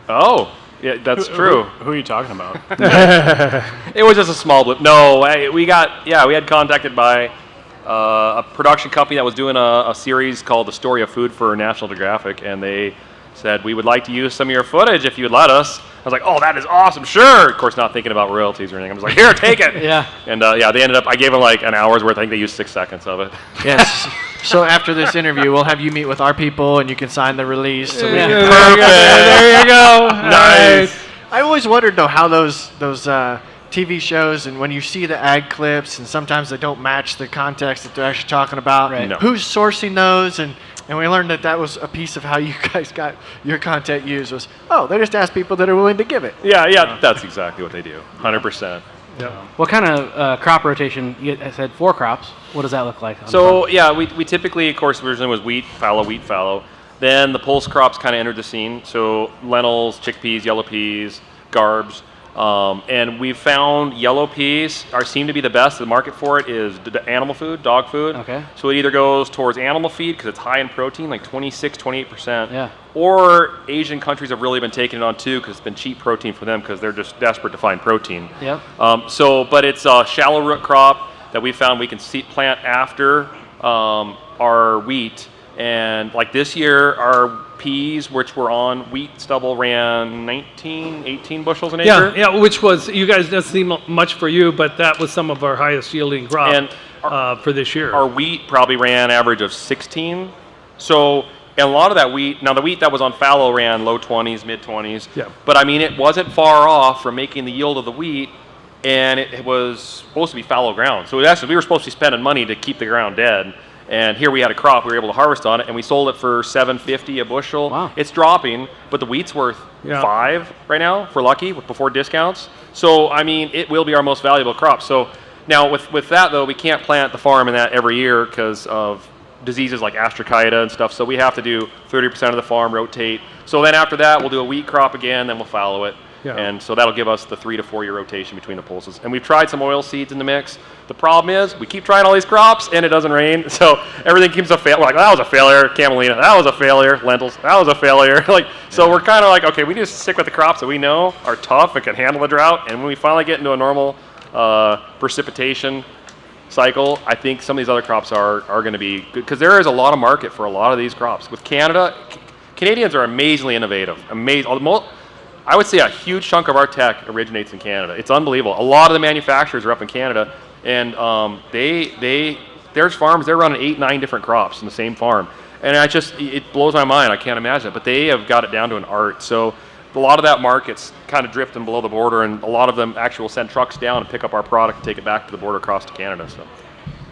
oh, yeah, that's true. Who are you talking about? It was just a small blip. No, we had contacted by a production company that was doing a series called The Story of Food for National Geographic, and they said, we would like to use some of your footage if you would let us. I was like, oh, that is awesome, sure. Of course, not thinking about royalties or anything. I was like, here, take it. Yeah. And they ended up, I gave them like an hour's worth. I think they used 6 seconds of it. Yes. So after this interview, we'll have you meet with our people, and you can sign the release. So we can There you go. Nice. I always wondered though how those TV shows, and when you see the ad clips, and sometimes they don't match the context that they're actually talking about. Right. No. Who's sourcing those? And we learned that was a piece of how you guys got your content used. Was they just ask people that are willing to give it. Yeah, that's exactly what they do. 100%. What kind of crop rotation? You said 4 crops. What does that look like? So yeah, we typically, of course, originally was wheat fallow. Then the pulse crops kind of entered the scene. So lentils, chickpeas, yellow peas, garbs. And we've found yellow peas seem to be the best. The market for it is animal food, dog food. Okay. So it either goes towards animal feed because it's high in protein, like 28%. Yeah. Or Asian countries have really been taking it on too because it's been cheap protein for them because they're just desperate to find protein. Yep. But it's a shallow root crop. that we found we can plant after our wheat. And like this year, our peas, which were on wheat stubble, ran 18 bushels an acre. Yeah, which was, you guys doesn't seem much for you, but that was some of our highest yielding crop And for this year. Our wheat probably ran average of 16. So, and a lot of that wheat, now the wheat that was on fallow ran low 20s, mid 20s. Yeah. But I mean, it wasn't far off from making the yield of the wheat, and it was supposed to be fallow ground. So we were supposed to be spending money to keep the ground dead. And here we had a crop we were able to harvest on it, and we sold it for $7.50 a bushel. Wow. It's dropping, but the wheat's worth $5 right now, if we're lucky, before discounts. So I mean, it will be our most valuable crop. So now with that though, we can't plant the farm in that every year because of diseases like astrochyta and stuff. So we have to do 30% of the farm rotate. So then after that, we'll do a wheat crop again, then we'll fallow it. Yeah. And so that'll give us the 3 to 4 year rotation between the pulses. And we've tried some oil seeds in the mix. The problem is we keep trying all these crops and it doesn't rain, so everything keeps a fail. We're like, that was a failure. Camelina, that was a failure. Lentils, that was a failure. So we're kind of like, okay, we need to stick with the crops that we know are tough and can handle the drought. And when we finally get into a normal precipitation cycle, I think some of these other crops are going to be good because there is a lot of market for a lot of these crops. With Canada, Canadians are amazingly innovative. I would say a huge chunk of our tech originates in Canada. It's unbelievable. A lot of the manufacturers are up in Canada, and there's farms, they're running 8, 9 different crops in the same farm. And it blows my mind. I can't imagine it. But they have got it down to an art. So a lot of that market's kind of drifting below the border, and a lot of them actually will send trucks down and pick up our product and take it back to the border across to Canada. So.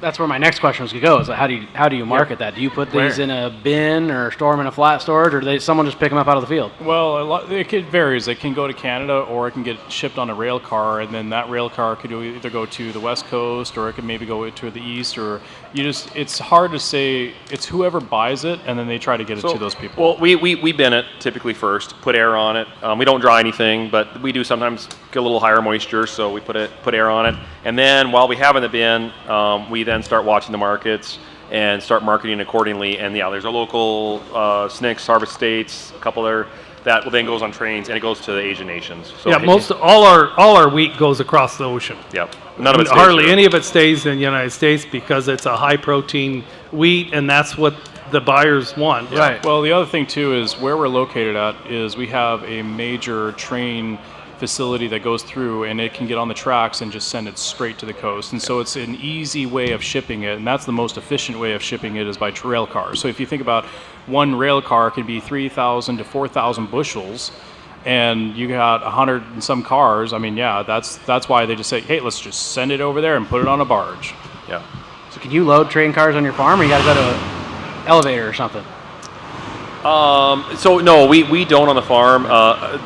That's where my next question was going to go. Is how do you market that? Do you put these in a bin or store them in a flat storage, or someone just pick them up out of the field? Well, it varies. It can go to Canada, or it can get shipped on a rail car, and then that rail car could either go to the West Coast, or it could maybe go to the East, or it's hard to say. It's whoever buys it, and then they try to get it to those people. Well, we bin it typically first, put air on it. We don't dry anything, but we do sometimes get a little higher moisture, so we put air on it. And then while we have it in the bin, we then start watching the markets and start marketing accordingly. And there's a local SNCS, Harvest States, a couple there that then goes on trains and it goes to the Asian nations. So all our wheat goes across the ocean. Yep. None of it stays hardly here. any of it stays in the United States because it's a high protein wheat, and that's what the buyers want. Right. Well, the other thing too is where we're located at is we have a major train facility that goes through, and it can get on the tracks and just send it straight to the coast. And so it's an easy way of shipping it, and that's the most efficient way of shipping it is by rail cars. So if you think about one rail car can be 3,000 to 4,000 bushels, and you got 100 and some cars. I mean, yeah, that's why they just say, hey, let's just send it over there and put it on a barge. Yeah. So can you load train cars on your farm, or you got to go to an elevator or something? So no, we don't on the farm.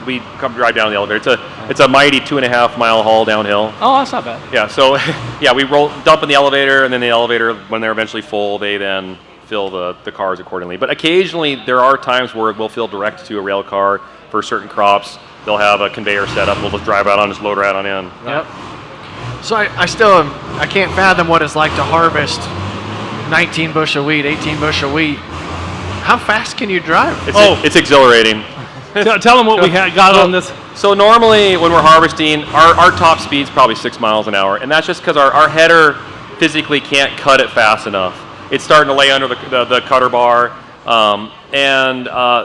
We come drive down the elevator. It's a mighty 2.5 mile haul downhill. Oh, that's not bad. Yeah. So yeah, we dump in the elevator, and then the elevator, when they're eventually full, they then fill the cars accordingly. But occasionally there are times where we'll fill direct to a rail car for certain crops. They'll have a conveyor set up. We'll just drive out on, just load right on in. Yep. So I can't fathom what it's like to harvest 19 bushel wheat, 18 bushel wheat. How fast can you drive? It's exhilarating. Tell them what we got on this. So normally when we're harvesting, our top speed's probably 6 miles an hour, and that's just because our header physically can't cut it fast enough. It's starting to lay under the cutter bar,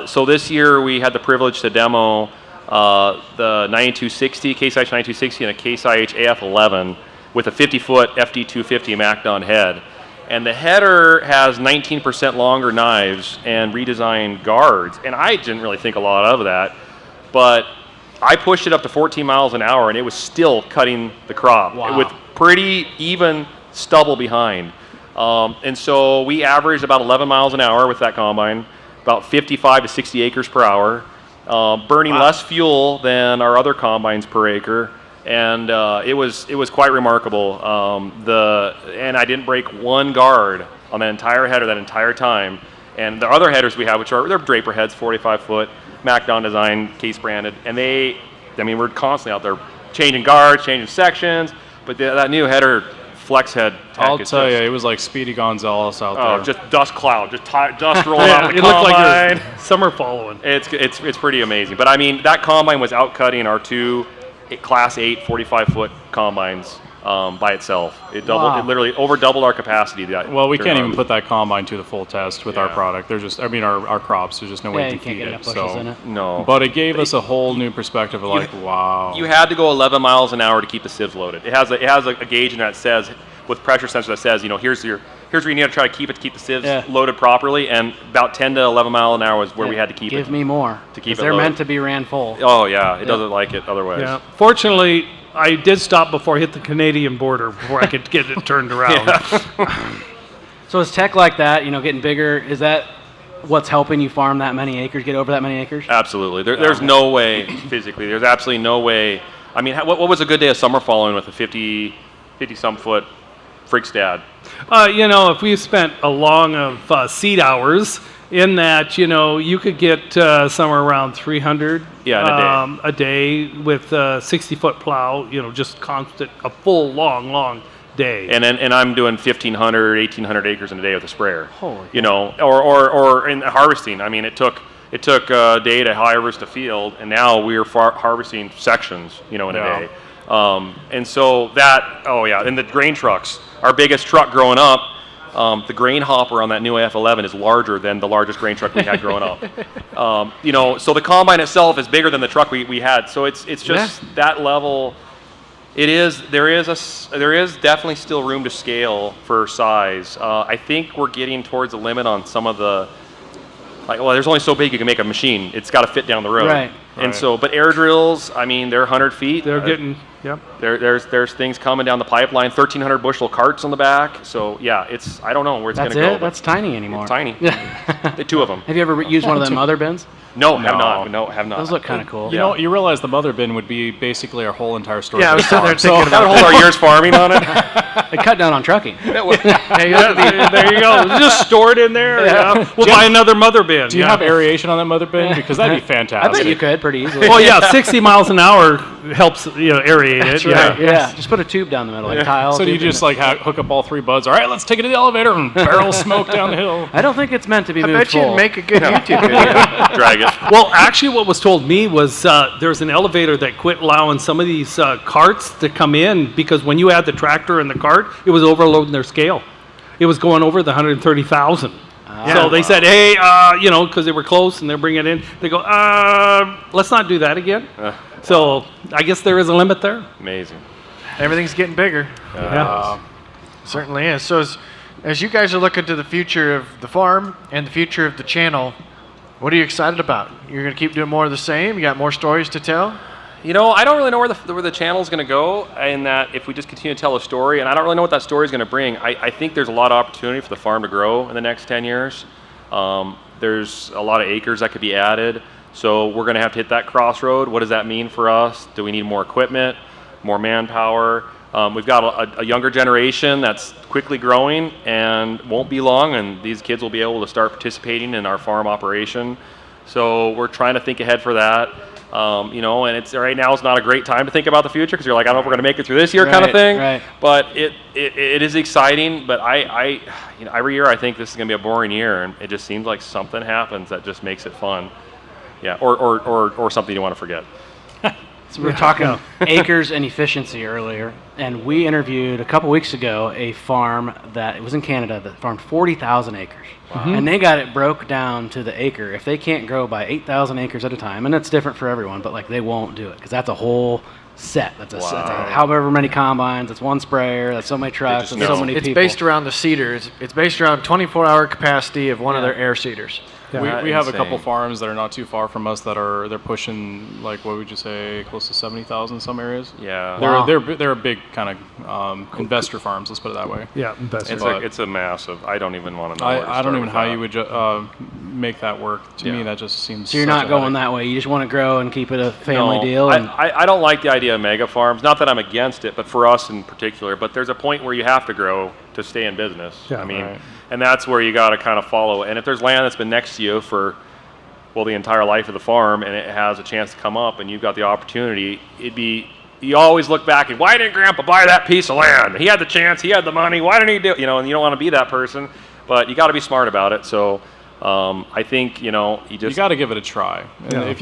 so this year we had the privilege to demo the 9260, Case IH 9260, and a Case IH AF11 with a 50-foot FD250 Macdon head. And the header has 19% longer knives and redesigned guards. And I didn't really think a lot of that, but I pushed it up to 14 miles an hour, and it was still cutting the crop with pretty even stubble behind. And so we averaged about 11 miles an hour with that combine, about 55 to 60 acres per hour, burning less fuel than our other combines per acre. And it was quite remarkable. And I didn't break one guard on the entire header that entire time. And the other headers we have, they're Draper heads, 45 foot, Macdon design, case branded, and we're constantly out there changing guards, changing sections. But that new header flex head tech, I'll tell you, it was like Speedy Gonzalez out there. Just dust cloud, dust rolling out the it combine. Looked like summer following. It's pretty amazing. But I mean, that combine was outcutting our two Class 8 45-foot combines by itself. It Wow. literally over doubled our capacity. Well, we can't during even our- put that combine to the full test with our Yeah. product. There's just, our crops. There's just no way Yeah, to you can't feed get it. enough bushels So, in it. No. but it gave us a whole new perspective of like, wow. You had to go 11 miles an hour to keep the sieves loaded. It has a gauge in there that says, with pressure sensor that says, here's where you need to try to keep the sieves Yeah. loaded properly, and about 10 to 11 mile an hour is where we had to keep it. Give me more. to keep 'Cause it they're loaded. meant to be ran full. Oh yeah, it doesn't like it otherwise. Yeah. Fortunately, I did stop before I hit the Canadian border before I could get it turned around. So is tech like that, getting bigger, is that what's helping you farm that many acres, get over that many acres? Absolutely. There's no way physically. There's absolutely no way. I mean, what was a good day of summer following with a 50 some foot Frickstad? If we spent a long of seed hours in that, you could get somewhere around 300 Yeah, in a day with a 60-foot plow, just constant, a full, long day. And I'm doing 1,500, 1,800 acres in a day with a sprayer. Holy or in harvesting. I mean, it took a day to harvest a field, and now we're harvesting sections, in a day. And so and the grain trucks. Our biggest truck growing up, the grain hopper on that new AF11 is larger than the largest grain truck we had growing up. So the combine itself is bigger than the truck we had. So it's just that level. There is definitely still room to scale for size. I think we're getting towards the limit on some of the. There's only so big you can make a machine. It's got to fit down the road. Right. And so, but air drills, I mean, they're 100 feet. They're getting, yep. There's things coming down the pipeline, 1,300 bushel carts on the back. So yeah, I don't know where it's going That's to go. it? That's tiny anymore. It's tiny. The two of them. Have you ever used one of them other bins? No, have not. No, have not. Those look kind of cool. You realize the mother bin would be basically our whole entire store. Yeah, I was sitting there thinking That about would hold our years farming on it. They cut down on trucking. There you go. Just store it in there. Yeah. We'll buy another mother bin. Do you have aeration on that mother bin? Because that'd be I fantastic. bet you could pretty easily. Well, yeah, 60 miles an hour helps aerate it. That's right. Yeah. Just put a tube down the middle, like tile. So do you tube, just hook up all three buds? All right, let's take it to the elevator and barrel smoke down the hill. I don't think it's meant to be I moved bet you'd full. make a good YouTube video. Drag it. Well, actually, what was told me was there's an elevator that quit allowing some of these carts to come in because when you add the tractor and the cart, it was overloading their scale. It was going over the 130,000. So they said, hey, because they were close and they're bringing it in. They go, let's not do that again. So I guess there is a limit there. Amazing. Everything's getting bigger. Yeah. Certainly is. So as you guys are looking to the future of the farm and the future of the channel, what are you excited about? You're going to keep doing more of the same? You got more stories to tell? I don't really know where the channel's going to go, in that if we just continue to tell a story, and I don't really know what that story is going to bring. I think there's a lot of opportunity for the farm to grow in the next 10 years. There's a lot of acres that could be added, so we're going to have to hit that crossroad. What does that mean for us? Do we need more equipment, more manpower? We've got a younger generation that's quickly growing and won't be long, and these kids will be able to start participating in our farm operation. So we're trying to think ahead for that. And it's right now is not a great time to think about the future because you're like, I don't know if we're going to make it through this year kind of thing. Right. But it is exciting. But I every year I think this is going to be a boring year, and it just seems like something happens that just makes it fun. Yeah, or something you want to forget. So we were talking acres and efficiency earlier, and we interviewed a couple weeks ago a farm it was in Canada that farmed 40,000 acres. Wow. And they got it broke down to the acre. If they can't grow by 8,000 acres at a time, and it's different for everyone, but they won't do it because that's a whole set. That's however many combines, that's one sprayer, that's so many trucks, and so many people. It's based around the seeders. It's based around 24-hour capacity of one of their air seeders. We have a couple farms that are not too far from us they're pushing what would you say, close to 70,000 in some areas. Yeah. They're a big kind of investor farms. Let's put it that way. Yeah, investor. It's a massive. I don't even want to know. I don't even know how you would make that work. To me, that just seems. So you're not going that way. You just want to grow and keep it a family deal. I don't like the idea of mega farms. Not that I'm against it, but for us in particular. But there's a point where you have to grow to stay in business. Yeah, right. And that's where you got to kind of follow. And if there's land that's been next to you for, the entire life of the farm, and it has a chance to come up, and you've got the opportunity, you always look back and why didn't Grandpa buy that piece of land? He had the chance, he had the money. Why didn't he do it? And you don't want to be that person, but you got to be smart about it. So I think, you got to give it a try. And if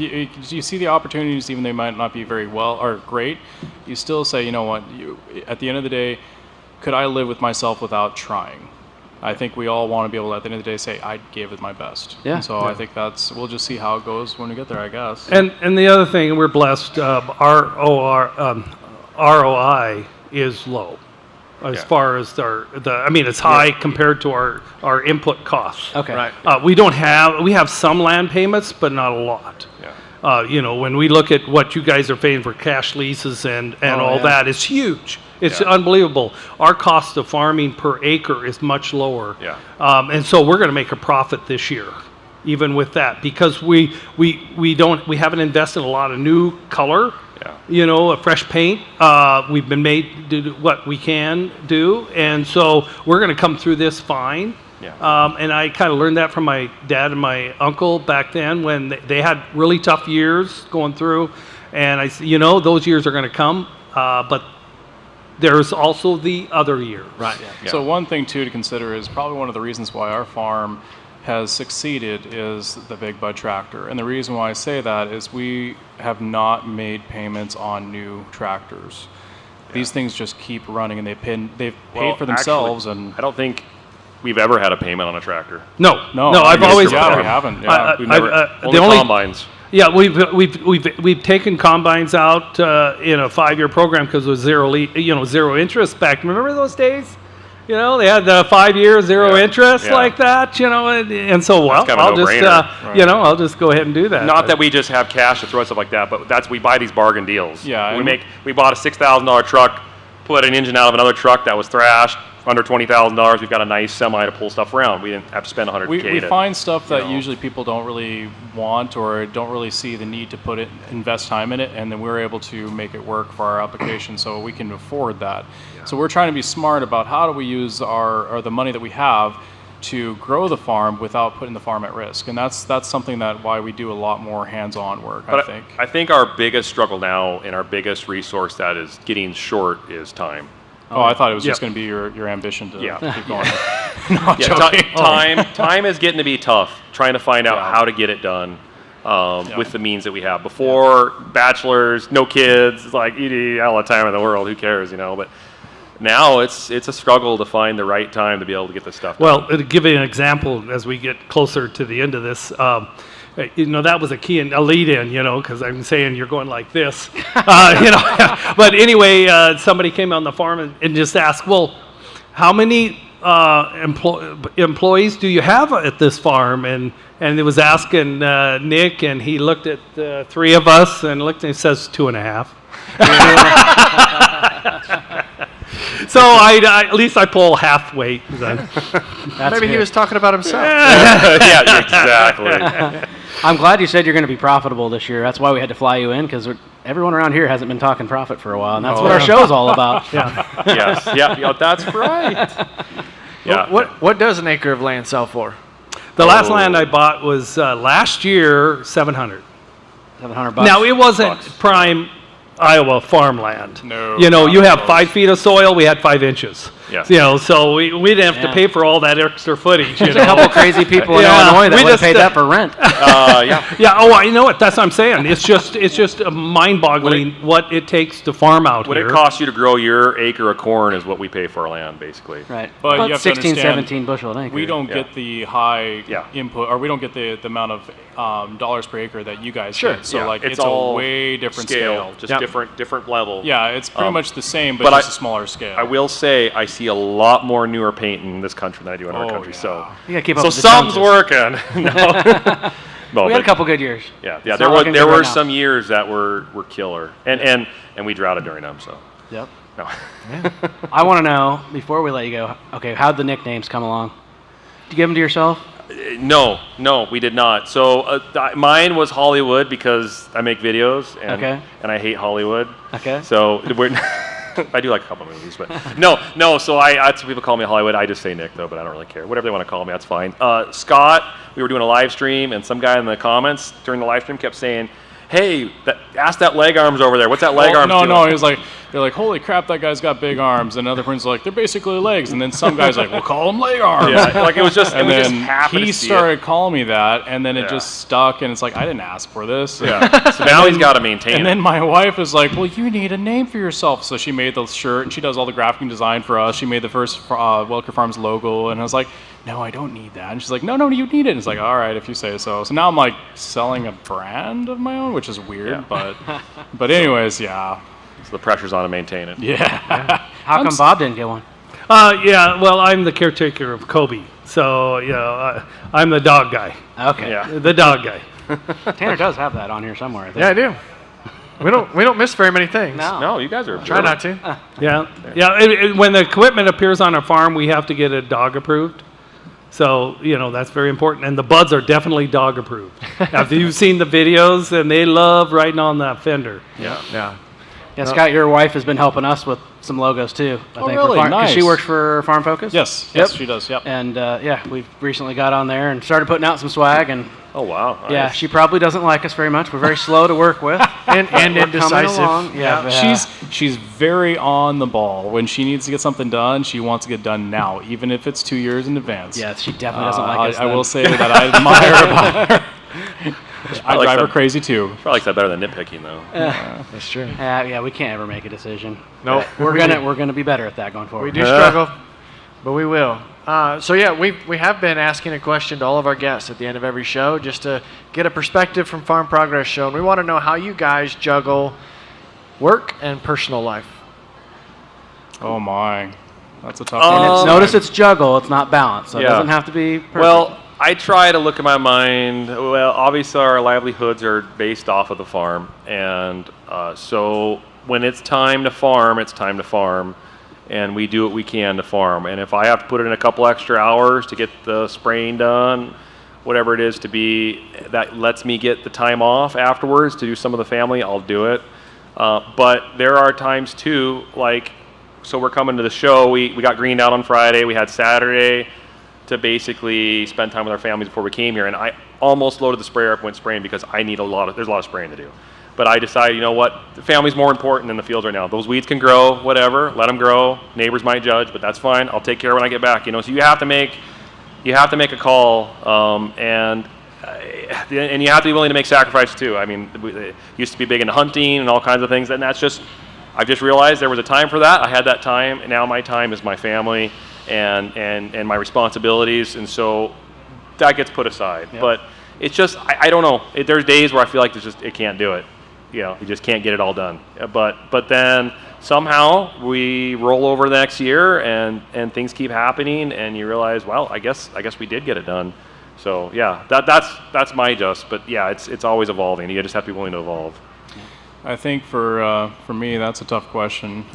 you see the opportunities, even they might not be very well or great, you still say, you know what, at the end of the day, could I live with myself without trying? I think we all want to be able to, at the end of the day, say, I gave it my best. Yeah. And so I think we'll just see how it goes when we get there, I guess. And the other thing, we're blessed, our ROI is low as far as it's high compared to our input costs. Okay. Right. We have some land payments, but not a lot. Yeah. When we look at what you guys are paying for cash leases and all that, it's huge. It's unbelievable. Our cost of farming per acre is much lower. Yeah. And so we're going to make a profit this year, even with that, because we haven't invested a lot of new color. Yeah. A fresh paint. We've been made to do what we can do, and so we're going to come through this fine. Yeah. And I kind of learned that from my dad and my uncle back then when they had really tough years going through, and I said, those years are going to come, but there's also the other years. Right. Yeah. So one thing, too, to consider is probably one of the reasons why our farm has succeeded is the Big Bud tractor. And the reason why I say that is we have not made payments on new tractors. These things just keep running, and they've paid for themselves. Actually, And I don't think we've ever had a payment on a tractor. No, I've always. we haven't. Yeah. We've never, the only combines. Yeah, we've taken combines out in a 5-year program because it was zero interest back. Remember those days? They had the 5 years zero interest like that. And so kind of a I'll just no-brainer. I'll just go ahead and do that. Not that we just have cash to throw stuff like that, but we buy these bargain deals. Yeah, We bought a $6,000 truck, put an engine out of another truck that was thrashed. Under $20,000, we've got a nice semi to pull stuff around. We didn't have to spend $100K. We find stuff that usually people don't really want or don't really see the need to invest time in it, and then we're able to make it work for our application, so we can afford that. Yeah. So we're trying to be smart about how do we use the money that we have to grow the farm without putting the farm at risk, and that's something why we do a lot more hands-on work. But I think. I think our biggest struggle now and our biggest resource that is getting short is time. Oh, I thought it was just going to be your ambition to keep going. No, Time is getting to be tough, trying to find out how to get it done with the means that we have. Before, bachelors, no kids, it's like, you got all the time in the world, who cares, But now it's a struggle to find the right time to be able to get this stuff done. Well, to give you an example, as we get closer to the end of this, that was a lead-in, because I'm saying you're going like this, But anyway, somebody came on the farm and just asked, well, how many employees do you have at this farm? And it was asking Nick, and he looked at the three of us and looked and he says 2.5. So at least I pull half weight. Maybe he was talking about himself. Yeah, exactly. I'm glad you said you're going to be profitable this year. That's why we had to fly you in, because everyone around here hasn't been talking profit for a while, and that's what our show's all about. Yes, that's right. Yeah. What does an acre of land sell for? The last land I bought was last year $700. $700. Now it wasn't prime Iowa farmland. No. You have 5 feet of soil. We had 5 inches. Yes. So we didn't have to pay for all that extra footage. There's a couple crazy people in Illinois that would have paid that for rent. Yeah. Oh, you know what? That's what I'm saying. It's just mind-boggling what it takes to farm out what here. What it costs you to grow your acre of corn is what we pay for our land, basically. Right. But about you have 16, to understand, 17 bushel an acre. we don't get the high Yeah. input, or we don't get the amount of dollars per acre that you guys Sure. get. So Yeah. it's all a way different scale. just different level. Yeah, it's pretty much the same, but but just a smaller scale. I will say I see a lot more newer paint in this country than I do in our Oh, country. yeah. So You gotta keep up so with the something's Joneses. working. No, We had a but- couple good years. Yeah. It's There not looking there good were right now. some years that were killer, and we droughted during them. So Yep. no. I want to know, before we let you go, okay, how'd the nicknames come along? Did you give them to yourself? No, we did not. So mine was Hollywood because I make videos and I hate Hollywood. Okay. So I do like a couple movies, but no. So that's what people call me Hollywood. I just say Nick though, but I don't really care. Whatever they want to call me, that's fine. Scott, we were doing a live stream, and some guy in the comments during the live stream kept saying, "Hey, ask that leg arms over there. What's that leg arms doing?" No, he was like, they're like, holy crap, that guy's got big arms. And another person's like, they're basically legs. And then some guy's like, we'll call them leg arms. Yeah, like it was just, and we just then happened he to see started calling me that, and then it Yeah. just stuck, and it's like, I didn't ask for this. Yeah. So now he's got to maintain And it. then my wife is like, well, you need a name for yourself. So she made the shirt, and she does all the graphic design for us. She made the first Welker Farms logo, and I was like, no, I don't need that. And she's like, no, you need it. And it's like, all right, if you say so. So now I'm like selling a brand of my own, which is weird, but anyways, yeah. So the pressure's on to maintain it. Yeah. How come Bob didn't get one? Yeah, well, I'm the caretaker of Kobe. So, I'm the dog guy. Okay. Yeah. The dog guy. Tanner does have that on here somewhere, I think. Yeah, I do. We don't miss very many things. No. No, you guys are. Try not to. Yeah. When the equipment appears on a farm, we have to get it dog approved. So, that's very important. And the buds are definitely dog approved. After you've seen the videos, and they love riding on that fender. Yeah. Yeah, Scott, your wife has been helping us with some logos too. I think, really? because she Nice. works for Farm Focus. Yes, Yep. she does, yep. And we've recently got on there and started putting out some swag. And Oh, wow. yeah, Nice. she probably doesn't like us very much. We're very slow to work with, And We're coming indecisive. along. Yeah, but, She's very on the ball. When she needs to get something done, she wants to get done now, even if it's 2 years in advance. yeah, she definitely doesn't like us. I then. will say that I admire about her. I like drive her that. crazy too. Probably likes that better than nitpicking, though. That's true. Yeah, we can't ever make a decision. Nope. But we're gonna be better at that going forward. We do struggle, but we will. We have been asking a question to all of our guests at the end of every show just to get a perspective from Farm Progress Show, and we want to know how you guys juggle work and personal life. Oh my, that's a tough And one. it's, notice it's juggle, it's not balance, so it Yeah. doesn't have to be perfect. Well, I try to look at my mind. Well, obviously, our livelihoods are based off of the farm. And so when it's time to farm, it's time to farm. And we do what we can to farm. And if I have to put in a couple extra hours to get the spraying done, whatever it is to be, that lets me get the time off afterwards to do some of the family, I'll do it. But there are times too, so we're coming to the show. We got greened out on Friday. We had Saturday to basically spend time with our families before we came here. And I almost loaded the sprayer up and went spraying because there's a lot of spraying to do. But I decided, you know what, the family's more important than the fields right now. Those weeds can grow, whatever, let them grow. Neighbors might judge, but that's fine. I'll take care when I get back. So you have to make a call, and you have to be willing to make sacrifices too. I mean, it used to be big into hunting and all kinds of things, and I've just realized there was a time for that. I had that time, and now my time is my family and my responsibilities, and so that gets put aside. Yep. But it's just, I don't know. There's days where I feel like it can't do it. You just can't get it all done. But then somehow we roll over the next year and things keep happening, and you realize, well, I guess we did get it done. So yeah, that's my adjust. But yeah, it's always evolving. You just have to be willing to evolve. I think for me, that's a tough question.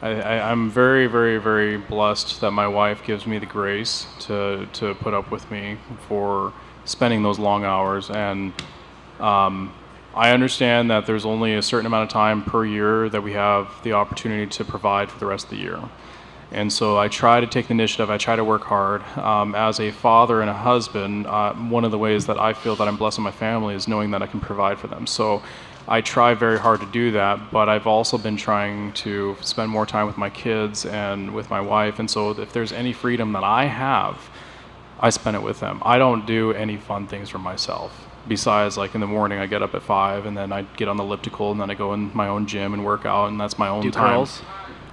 I'm very, very, very blessed that my wife gives me the grace to put up with me for spending those long hours. And I understand that there's only a certain amount of time per year that we have the opportunity to provide for the rest of the year. And so I try to take the initiative. I try to work hard. As a father and a husband, one of the ways that I feel that I'm blessed in my family is knowing that I can provide for them. So I try very hard to do that, but I've also been trying to spend more time with my kids and with my wife. And so if there's any freedom that I have, I spend it with them. I don't do any fun things for myself. Besides, in the morning, I get up at 5, and then I get on the elliptical, and then I go in my own gym and work out, and that's my own time. Curls?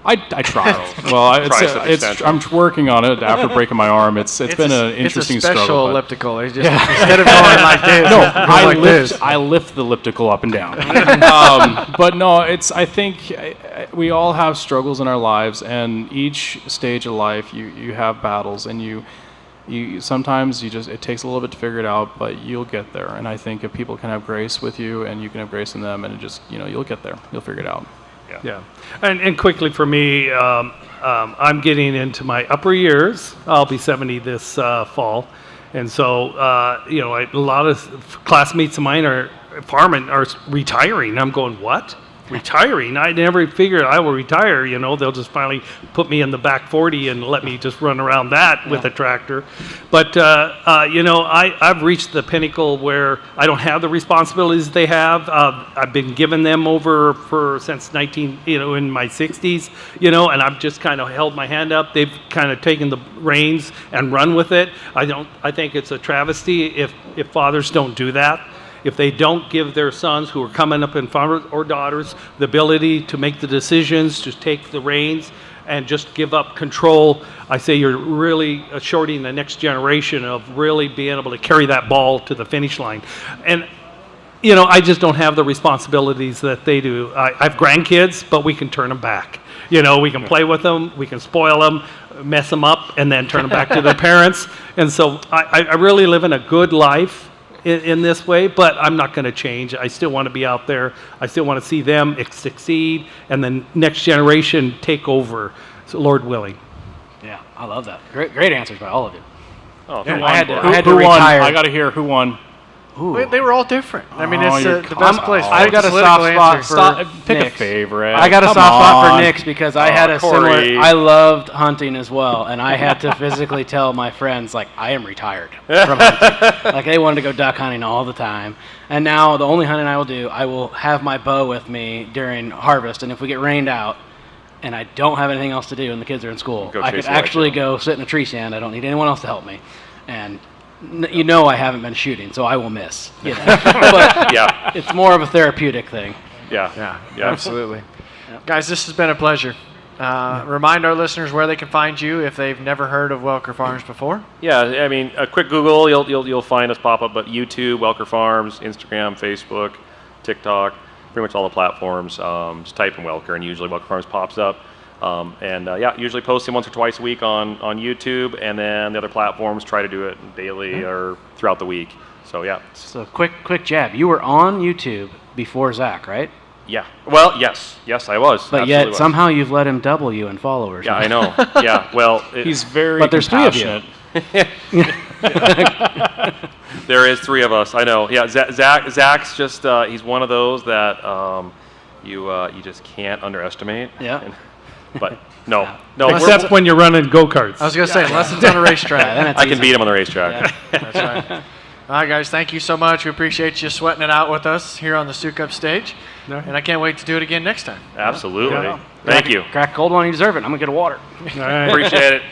I try. Well, Tricep I'm working on it after breaking my arm. It's been an interesting It's a special struggle. but- elliptical. It's just, instead of going like this, No, it goes like I lift the elliptical up and down. But no, I think we all have struggles in our lives, and each stage of life you have battles, and you sometimes it takes a little bit to figure it out, but you'll get there. And I think if people can have grace with you, and you can have grace in them, and you'll get there. You'll figure it out. Yeah. And quickly for me, I'm getting into my upper years. I'll be 70 this fall. And so, a lot of classmates of mine are farming, are retiring. I'm going, what? retiring. I never figured I will retire. They'll just finally put me in the back 40 and let me just run around that with a tractor. But I've reached the pinnacle where I don't have the responsibilities they have. I've been giving them over since in my 60s, and I've just kind of held my hand up. They've kind of taken the reins and run with it. I think it's a travesty if fathers don't do that. If they don't give their sons who are coming up in farmers or daughters the ability to make the decisions, to take the reins, and just give up control, I say you're really shorting the next generation of really being able to carry that ball to the finish line. And I just don't have the responsibilities that they do. I have grandkids, but we can turn them back. We can play with them, we can spoil them, mess them up, and then turn them back to their parents. And so I really live in a good life in this way, but I'm not going to change. I still want to be out there. I still want to see them succeed and the next generation take over, so Lord willing. Yeah, I love that. Great answers by all of you. Oh, Yeah, thank I had you. to, I had to Who won? retire. I got to hear who won. They were all different. I mean, it's you're the best place. for I got a political soft spot answer. for Pick Nick's. a favorite. I got a Come soft spot for on. Nick's because I had a similar. Corey. I loved hunting as well, and I had to physically tell my friends like I am retired from hunting. Like they wanted to go duck hunting all the time, and now the only hunting I will do, I will have my bow with me during harvest, and if we get rained out, and I don't have anything else to do, and the kids are in school, Go I chase could a actually whitetail. go sit in a tree stand. I don't need anyone else to help me, and. I haven't been shooting, so I will miss. But Yeah, it's more of a therapeutic thing. yeah. Absolutely. Guys, this has been a pleasure. Remind our listeners where they can find you if they've never heard of Welker Farms before. Yeah, I mean, a quick Google, you'll find us pop up, but YouTube, Welker Farms, Instagram, Facebook, TikTok, pretty much all the platforms. Just type in Welker, and usually Welker Farms pops up. Usually posting once or twice a week on YouTube, and then the other platforms try to do it daily or throughout the week. So yeah, So quick jab. You were on YouTube before Zach, right? yeah. Well, yes, I was. But Absolutely yet was. somehow you've let him double you in followers. Yeah, I know. Yeah, well, He's very But there's three of you. compassionate. there is three of us. I know. Yeah, Zach's just he's one of those that you just can't underestimate. Yeah. But no, Except when you're running go-karts. I was going to say, unless it's on a racetrack. Yeah, then it's I can easy. beat him on the racetrack. That's right. All right, guys, thank you so much. We appreciate you sweating it out with us here on the Souk Up stage. And I can't wait to do it again next time. Absolutely. Yeah. Thank you. Crack cold one, you deserve it. I'm going to get a water. All right. Appreciate it.